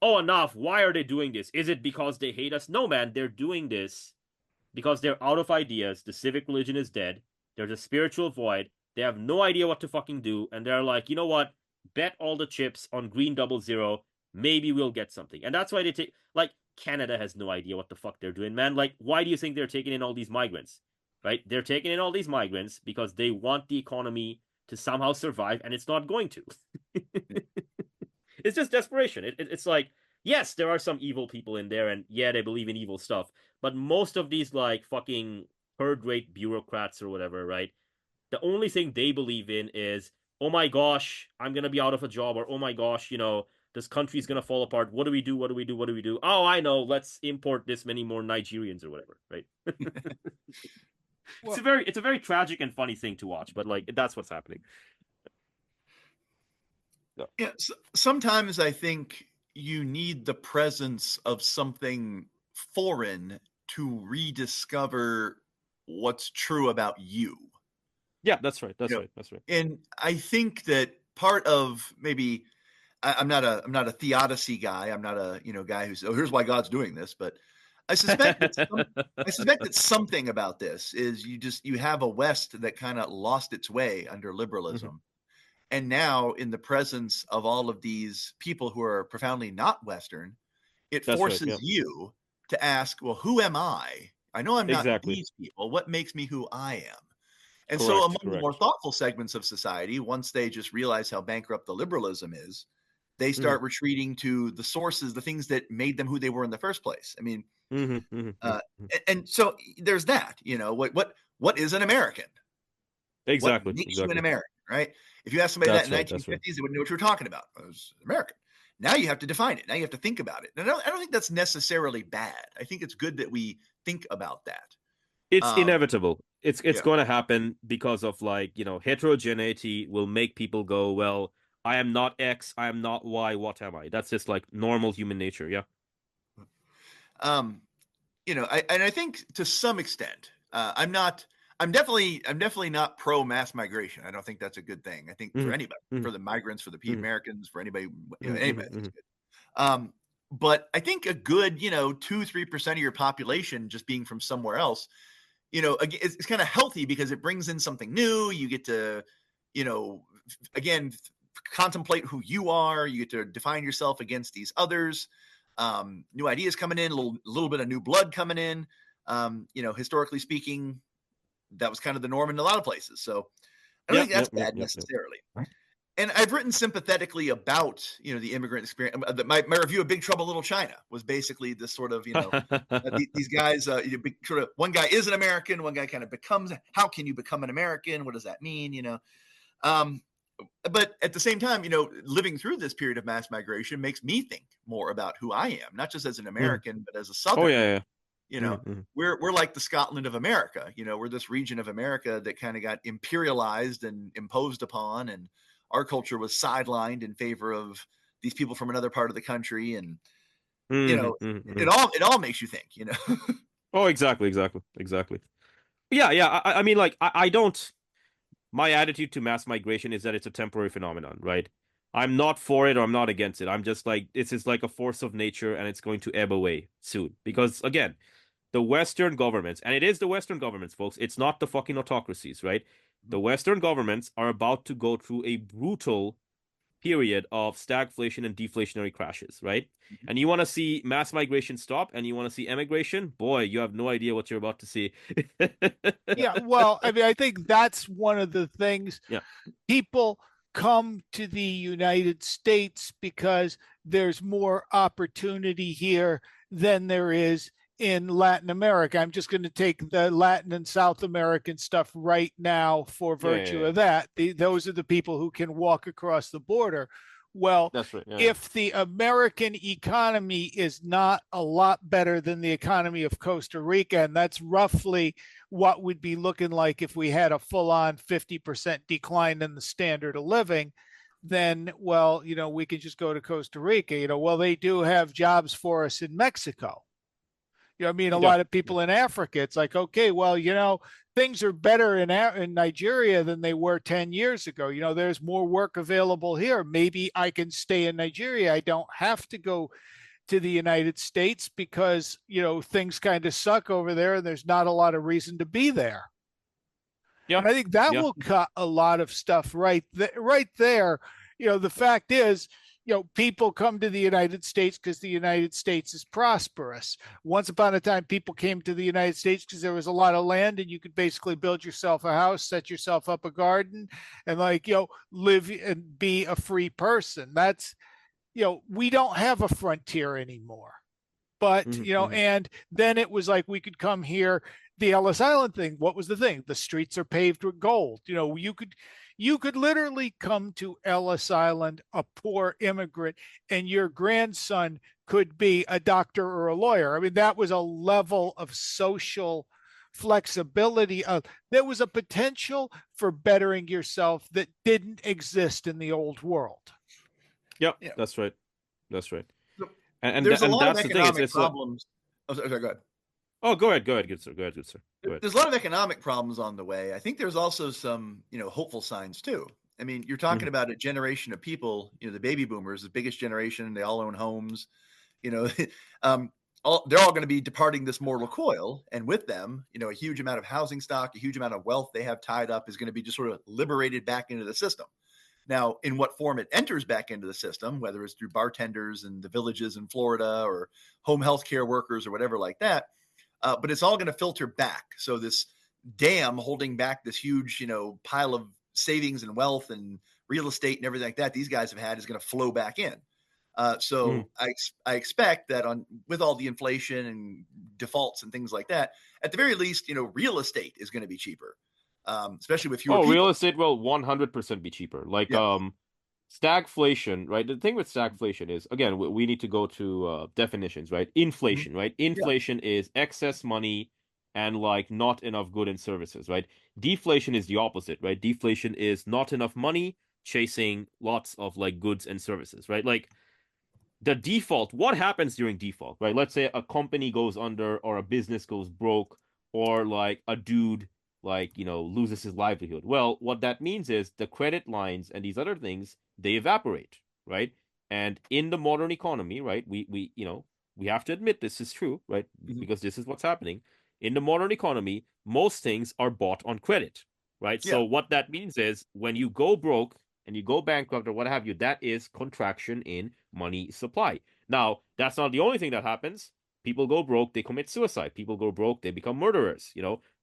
oh, Ahnaf, why are they doing this? Is it because they hate us? No, man, they're doing this because they're out of ideas. The civic religion is dead. There's a spiritual void. They have no idea what to fucking do, and they're like, you know what? Bet all the chips on green 00. Maybe we'll get something. And that's why they take, like, Canada has no idea what the fuck they're doing, man. Like, why do you think they're taking in all these migrants? Right? They're taking in all these migrants because they want the economy to somehow survive, and it's not going to. It's just desperation. It's like, yes, there are some evil people in there, and yeah, they believe in evil stuff, but most of these, like, fucking third-rate bureaucrats or whatever, right? The only thing they believe in is, oh my gosh, I'm going to be out of a job, or oh my gosh, this country's going to fall apart. What do we do? What do we do? What do we do? Oh, I know. Let's import this many more Nigerians or whatever, right? Well, it's a very tragic and funny thing to watch, but like that's what's happening. Yeah, sometimes I think you need the presence of something foreign to rediscover what's true about you. Yeah, that's right. That's right. And I think that part of maybe I'm not a theodicy guy. I'm not a guy who's here's why God's doing this, but I suspect that something about this is you have a West that kind of lost its way under liberalism. Mm-hmm. And now, in the presence of all of these people who are profoundly not Western, it forces you to ask, well, who am I? I know I'm not these people. What makes me who I am? And so among the more thoughtful segments of society, once they just realize how bankrupt the liberalism is, they start retreating to the sources, the things that made them who they were in the first place. I mean, and so there's that, what is an American? Exactly. What makes you an American, right? If you ask somebody that in the 1950s, they wouldn't know what you were talking about. It was American. Now you have to define it. Now you have to think about it. And I don't think that's necessarily bad. I think it's good that we think about that. It's inevitable. It's going to happen because of heterogeneity will make people go, well, I am not X, I am not Y, what am I? That's just like normal human nature. Yeah. I think to some extent, I'm definitely not pro mass migration. I don't think that's a good thing. I think for anybody, for the migrants, for the Americans, for anybody, anybody, that's good. But I think a good, 2-3% of your population just being from somewhere else, it's kind of healthy because it brings in something new. You get to, again, contemplate who you are. You get to define yourself against these others. New ideas coming in, a little bit of new blood coming in. Historically speaking, that was kind of the norm in a lot of places. So I don't think that's bad necessarily. And I've written sympathetically about, the immigrant experience. My review of Big Trouble in Little China was basically this sort of, these guys, sort of one guy is an American, one guy kind of becomes, how can you become an American? What does that mean? But at the same time, living through this period of mass migration makes me think more about who I am, not just as an American, but as a Southerner. We're like the Scotland of America. We're this region of America that kind of got imperialized and imposed upon, and our culture was sidelined in favor of these people from another part of the country. And it all makes you think. Oh, exactly. Yeah. I mean, like, I don't. My attitude to mass migration is that it's a temporary phenomenon, right? I'm not for it or I'm not against it. I'm just like, this is like a force of nature and it's going to ebb away soon. Because again, the Western governments, and it is the Western governments, folks, it's not the fucking autocracies, right? The Western governments are about to go through a brutal period of stagflation and deflationary crashes, right? And you want to see mass migration stop and you want to see emigration, boy, you have no idea what you're about to see. Yeah, well, I mean, I think that's one of the things. Yeah. People come to the United States because there's more opportunity here than there is in Latin America. I'm just going to take the Latin and South American stuff right now for virtue of that. Those are the people who can walk across the border. Well, That's right. if the American economy is not a lot better than the economy of Costa Rica, and that's roughly what would be looking like if we had a full-on 50% decline in the standard of living, then, well, we could just go to Costa Rica. Well, they do have jobs for us in Mexico. I mean, a lot of people in Africa, it's like, okay, well, things are better in Nigeria than they were 10 years ago. There's more work available here. Maybe I can stay in Nigeria. I don't have to go to the United States because, things kind of suck over there and there's not a lot of reason to be there. Yeah. And I think that will cut a lot of stuff right there. The fact is, people come to the United States because the United States is prosperous. Once upon a time, people came to the United States because there was a lot of land and you could basically build yourself a house, set yourself up a garden, and live and be a free person. That's, we don't have a frontier anymore. But, and then it was like we could come here. The Ellis Island thing, what was the thing? The streets are paved with gold. You could literally come to Ellis Island, a poor immigrant, and your grandson could be a doctor or a lawyer. I mean, that was a level of social flexibility. There was a potential for bettering yourself that didn't exist in the old world. Yep, yeah. That's right. And there's a lot that's of economic problems. Sorry, go ahead. Oh, go ahead, good sir. Go ahead. There's a lot of economic problems on the way. I think there's also some, hopeful signs too. I mean, you're talking about a generation of people, the baby boomers, the biggest generation. They all own homes. They're all going to be departing this mortal coil, and with them, a huge amount of housing stock, a huge amount of wealth they have tied up is going to be just sort of liberated back into the system. Now, in what form it enters back into the system, whether it's through bartenders in the villages in Florida or home health care workers or whatever like that, but it's all going to filter back. So this dam holding back this huge, pile of savings and wealth and real estate and everything like that these guys have had is going to flow back in. I expect that with all the inflation and defaults and things like that, at the very least, real estate is going to be cheaper. Especially with fewer people. Real estate will 100% be cheaper. Stagflation, right? The thing with stagflation is, again, we need to go to definitions, right? Inflation, right? Inflation is excess money and not enough good and services, right? Deflation is the opposite, right? Deflation is not enough money chasing lots of goods and services, right? The default, what happens during default, right? Let's say a company goes under or a business goes broke or a dude loses his livelihood. Well, what that means is the credit lines and these other things, they evaporate, right? And in the modern economy, right, we have to admit this is true, right? Because this is what's happening. In the modern economy, most things are bought on credit, right? So what that means is when you go broke and you go bankrupt or what have you, that is contraction in money supply. Now, that's not the only thing that happens. People go broke, they commit suicide. People go broke, they become murderers,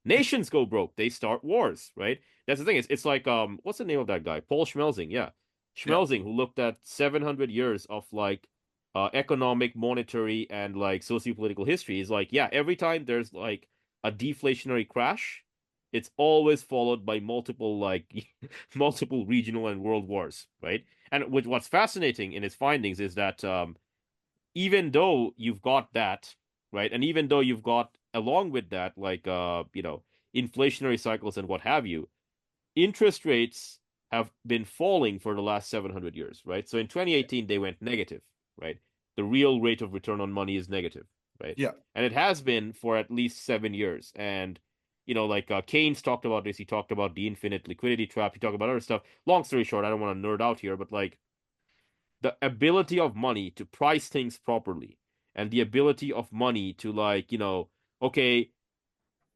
Nations go broke, they start wars, right? That's the thing. It's like, what's the name of that guy? Paul Schmelzing, Schmelzing, who looked at 700 years of economic, monetary, and socio-political history. Is every time there's a deflationary crash, it's always followed by multiple multiple regional and world wars, right? And what's fascinating in his findings is that even though you've got that, right, and even though you've got along with that, inflationary cycles and what have you, interest rates have been falling for the last 700 years, right? So in 2018, they went negative, right? The real rate of return on money is negative, right? Yeah. And it has been for at least 7 years. And, Keynes talked about this. He talked about the infinite liquidity trap. He talked about other stuff. Long story short, I don't want to nerd out here, but the ability of money to price things properly and the ability of money to okay,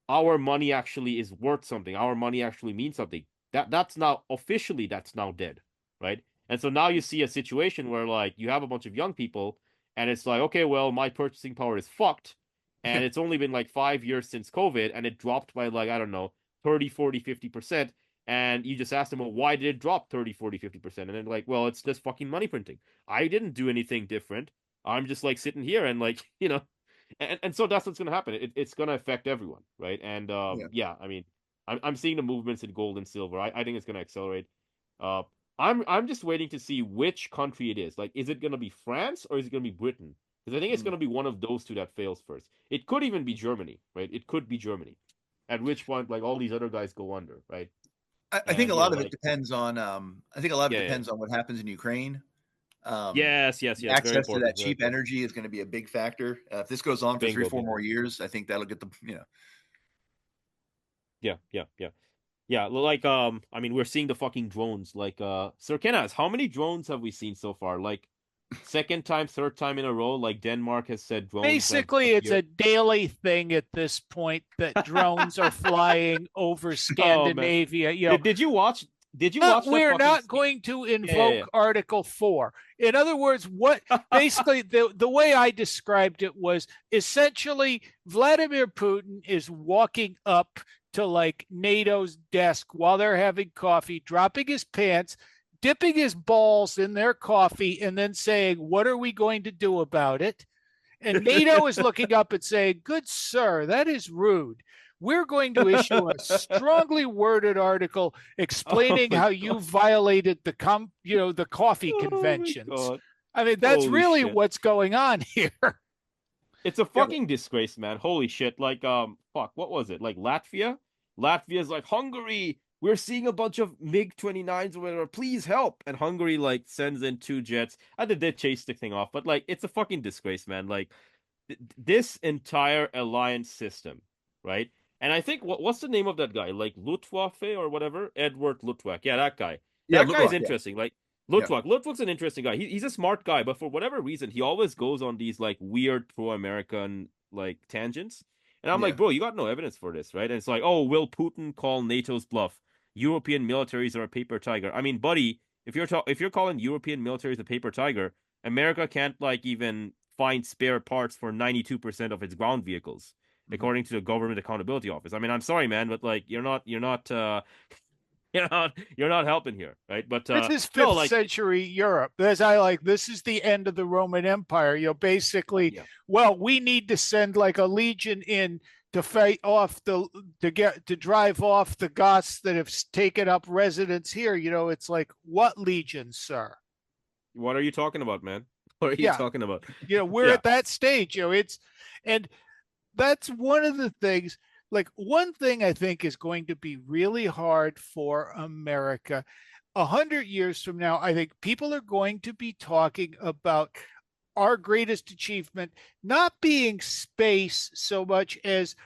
our money actually is worth something. Our money actually means something. That's now officially dead, right? And so now you see a situation where you have a bunch of young people and it's okay, well, my purchasing power is fucked. And it's only been 5 years since COVID and it dropped by I don't know, 30, 40, 50%. And you just ask them, well, why did it drop 30, 40, 50%? And then well, it's just fucking money printing. I didn't do anything different. I'm just sitting here and and so that's what's going to happen. It's going to affect everyone, right? And I mean, I'm seeing the movements in gold and silver. I think it's going to accelerate. I'm just waiting to see which country it is. Like, is it gonna be France or is it gonna be Britain? Because I think it's gonna be one of those two that fails first. It could even be Germany, right? It could be Germany. At which point, like, all these other guys go under, right? I think a lot of it depends on. I think a lot of it depends on what happens in Ukraine. Yes. Access to that cheap energy is going to be a big factor. If this goes on for 3-4 more years, I think that'll get the. Yeah. Like, I mean, we're seeing the fucking drones. Like, Sir Kenaz, how many drones have we seen so far? Like, second time, third time in a row, like Denmark has said drones. Basically, it's a daily thing at this point that drones are flying over Scandinavia. Did you watch? We're not going to invoke Article 4. In other words, what basically the way I described it was essentially Vladimir Putin is walking up to like NATO's desk while they're having coffee, dropping his pants, dipping his balls in their coffee, and then saying, "What are we going to do about it?" And NATO is looking up and saying, "Good sir, that is rude. We're going to issue a strongly worded article explaining how you violated the coffee conventions." I mean, that's really what's going on here. It's a fucking disgrace, man. Holy shit. Like, fuck, what was it? Like Latvia? Latvia's like, Hungary, we're seeing a bunch of MiG-29s or whatever. Please help. And Hungary, like, sends in 2 jets. I did chase the thing off, but, like, it's a fucking disgrace, man. Like, this entire alliance system, right? And I think, what's the name of that guy? Like, Luftwaffe or whatever? Edward Luttwak. Yeah, that guy. That guy's interesting. Like, Luttwak. Yeah. Luttwak's an interesting guy. He's a smart guy, but for whatever reason, he always goes on these like weird pro-American like tangents. And I'm like, bro, you got no evidence for this, right? And it's like, oh, will Putin call NATO's bluff? European militaries are a paper tiger. I mean, buddy, if you're calling European militaries a paper tiger, America can't like even find spare parts for 92% of its ground vehicles, according to the Government Accountability Office. I mean, I'm sorry, man, but like you're not you're not helping here, right? But this is 5th century Europe. This is the end of the Roman Empire. Basically, well, we need to send like a legion in to fight off to drive off the Goths that have taken up residence here. It's like, what legion, sir? What are you talking about, man? What are you talking about? We're at that stage. And that's one of the things. Like, one thing I think is going to be really hard for America 100 years from now. I think people are going to be talking about our greatest achievement not being space so much as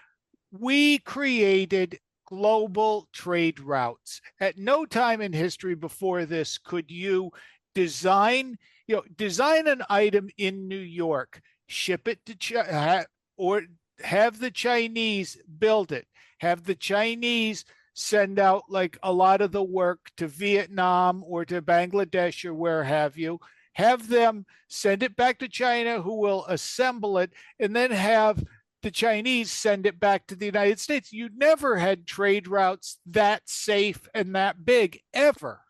we created global trade routes. At no time in history before this could you design an item in New York, ship it to China, or have the Chinese build it, have the Chinese send out like a lot of the work to Vietnam or to Bangladesh or where have you, have them send it back to China, who will assemble it, and then have the Chinese send it back to the United States. You never had trade routes that safe and that big ever.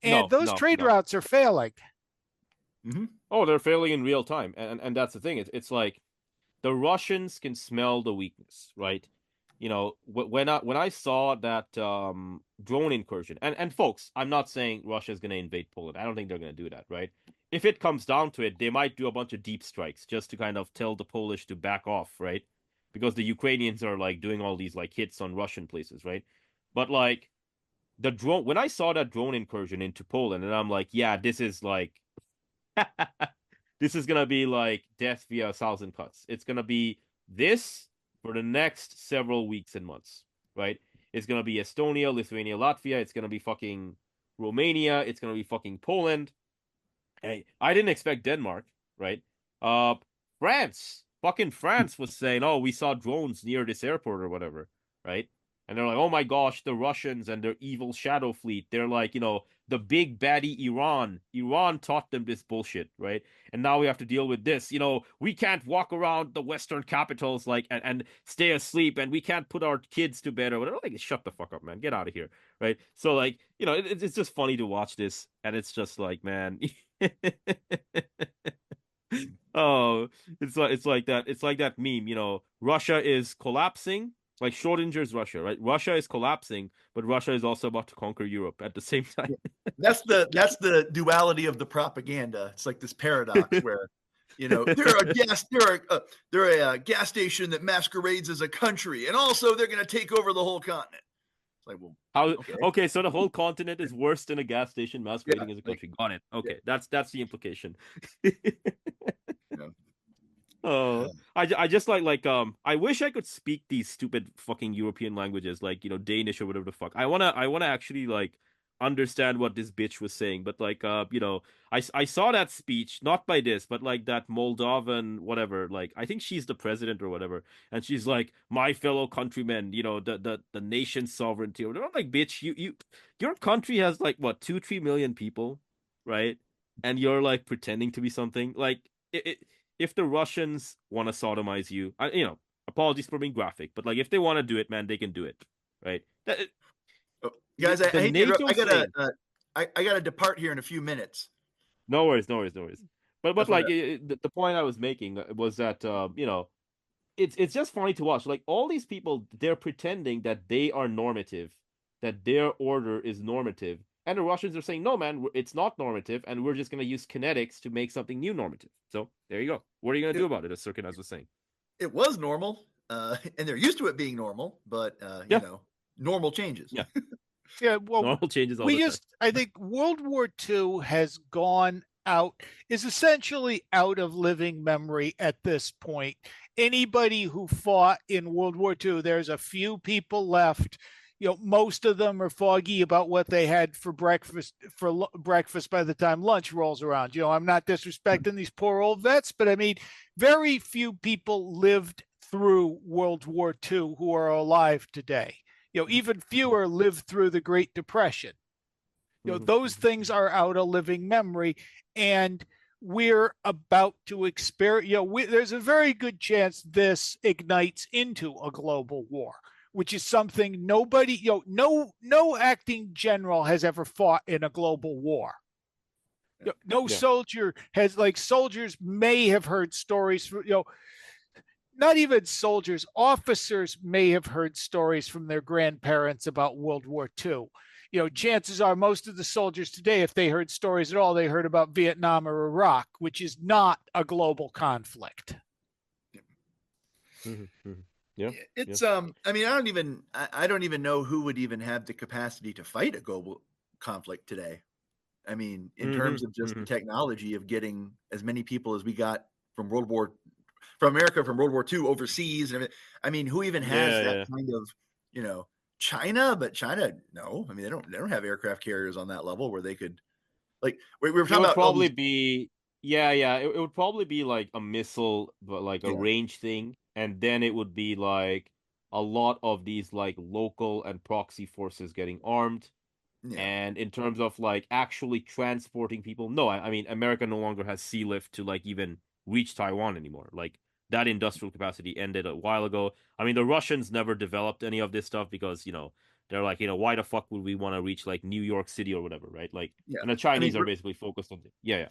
And those trade routes are failing. Mm-hmm. Oh, they're failing in real time. And that's the thing. It's like, the Russians can smell the weakness, right? When I saw that drone incursion, and folks, I'm not saying Russia is going to invade Poland. I don't think they're going to do that, right? If it comes down to it, they might do a bunch of deep strikes just to kind of tell the Polish to back off, right? Because the Ukrainians are like doing all these like hits on Russian places, right? But like the drone, when I saw that drone incursion into Poland, and I'm like, yeah, this is like. This is going to be like death via 1,000 cuts. It's going to be this for the next several weeks and months, right? It's going to be Estonia, Lithuania, Latvia. It's going to be fucking Romania. It's going to be fucking Poland. Hey, I didn't expect Denmark, right? France was saying, oh, we saw drones near this airport or whatever, right? And they're like, oh my gosh, the Russians and their evil shadow fleet. They're like, the big baddie Iran. Iran taught them this bullshit, right? And now we have to deal with this. We can't walk around the Western capitals like and stay asleep, and we can't put our kids to bed or whatever. Like, shut the fuck up, man. Get out of here, right? So like, it's just funny to watch this, and it's just like, man. Oh, it's like that meme. Russia is collapsing. Like Schrodinger's Russia, right? Russia is collapsing, but Russia is also about to conquer Europe at the same time. That's the duality of the propaganda. It's like this paradox where, they're a gas station that masquerades as a country, and also they're going to take over the whole continent. It's like, well, okay, so the whole continent is worse than a gas station masquerading as a country. Got it. Okay, that's the implication. I just I wish I could speak these stupid fucking European languages, like Danish or whatever the fuck. I wanna actually like understand what this bitch was saying, but I saw that speech, not by this, but like that Moldovan whatever, like I think she's the president or whatever, and she's like, my fellow countrymen, the nation's sovereignty or whatever. I'm like, bitch, your country has like what 2-3 million people, right? And you're like pretending to be something like if the Russians want to sodomize you, apologies for being graphic, but like if they want to do it, man, they can do it, right? Guys, I hate to interrupt. I gotta depart here in a few minutes. No worries. But like the point I was making was that it's just funny to watch. Like all these people, they're pretending that they are normative, that their order is normative, and the Russians are saying, no, man, it's not normative, and we're just going to use kinetics to make something new normative. So there you go. What are you going to do about it, as Sir Kenaz was saying? It was normal, and they're used to it being normal, but, normal changes. Yeah. Yeah, well, normal changes all the time. I think World War II has gone out, is essentially out of living memory at this point. Anybody who fought in World War II, there's a few people left. Most of them are foggy about what they had for breakfast by the time lunch rolls around. I'm not disrespecting these poor old vets, but I mean, very few people lived through World War II who are alive today. Even fewer lived through the Great Depression. Those things are out of living memory, and we're about to experience, there's a very good chance this ignites into a global war, which is something nobody, no acting general has ever fought in a global war. Soldier has, like, soldiers may have heard stories, not even soldiers, officers may have heard stories from their grandparents about World War II. Chances are most of the soldiers today, if they heard stories at all, they heard about Vietnam or Iraq, which is not a global conflict. Mm-hmm. Yeah, it's I mean, I don't even know who would even have the capacity to fight a global conflict today. I mean, in terms of just the technology of getting as many people as we got from America from World War II overseas, and everything. I mean, who even has that kind of, China? But China, no. I mean, they don't have aircraft carriers on that level where they could, like, we were talking about. Probably be, it would probably be like a missile, but like a range thing, and then it would be like a lot of these like local and proxy forces getting armed. Yeah. And in terms of like actually transporting people, no, I mean, America no longer has sea lift to like even reach Taiwan anymore. Like that industrial capacity ended a while ago. I mean, the Russians never developed any of this stuff because, they're like, why the fuck would we want to reach like New York City or whatever, right? Like, and the Chinese are basically focused on it. Yeah.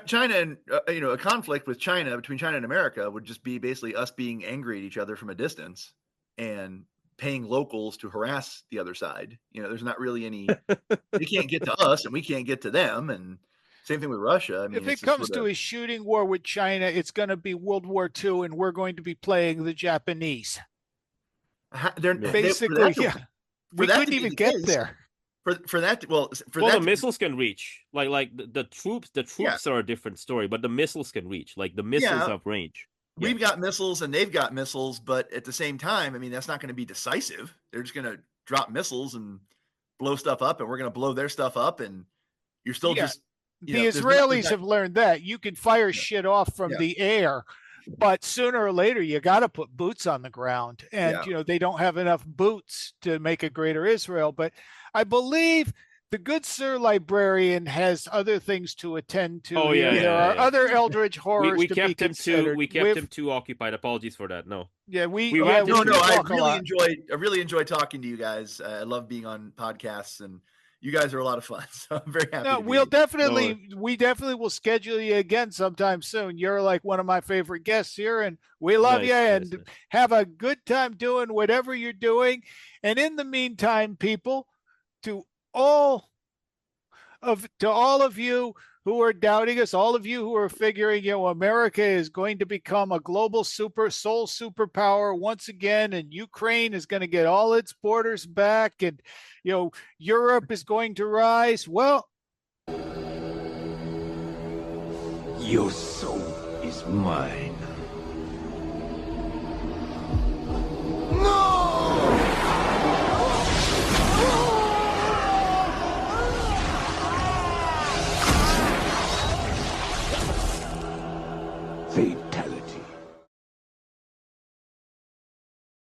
China and, a conflict with China, between China and America, would just be basically us being angry at each other from a distance and paying locals to harass the other side. There's not really any, they can't get to us and we can't get to them. And same thing with Russia. I mean, if it comes to a shooting war with China, it's going to be World War II, and we're going to be playing the Japanese. Basically, we couldn't even get there. For that, the missiles can reach. Like the troops are a different story, but the missiles can reach. Like the missiles have range. We've got missiles and they've got missiles, but at the same time, I mean, that's not going to be decisive. They're just going to drop missiles and blow stuff up, and we're going to blow their stuff up, and you're still just. The Israelis have learned that you can fire shit off from the air, but sooner or later you got to put boots on the ground, and they don't have enough boots to make a greater Israel. But I believe the good Sir Librarian has other things to attend to. There are other Eldritch horrors we to kept be considered. We kept him too occupied. Apologies for that. No. I really enjoy talking to you guys. I love being on podcasts, and you guys are a lot of fun. So I'm very happy. We definitely will schedule you again sometime soon. You're like one of my favorite guests here, and we love you, and have a good time doing whatever you're doing. And in the meantime, people, to all to all of you who are doubting us, all of you who are figuring, America is going to become a global sole superpower once again, and Ukraine is going to get all its borders back, and Europe is going to rise. Well, your soul is mine.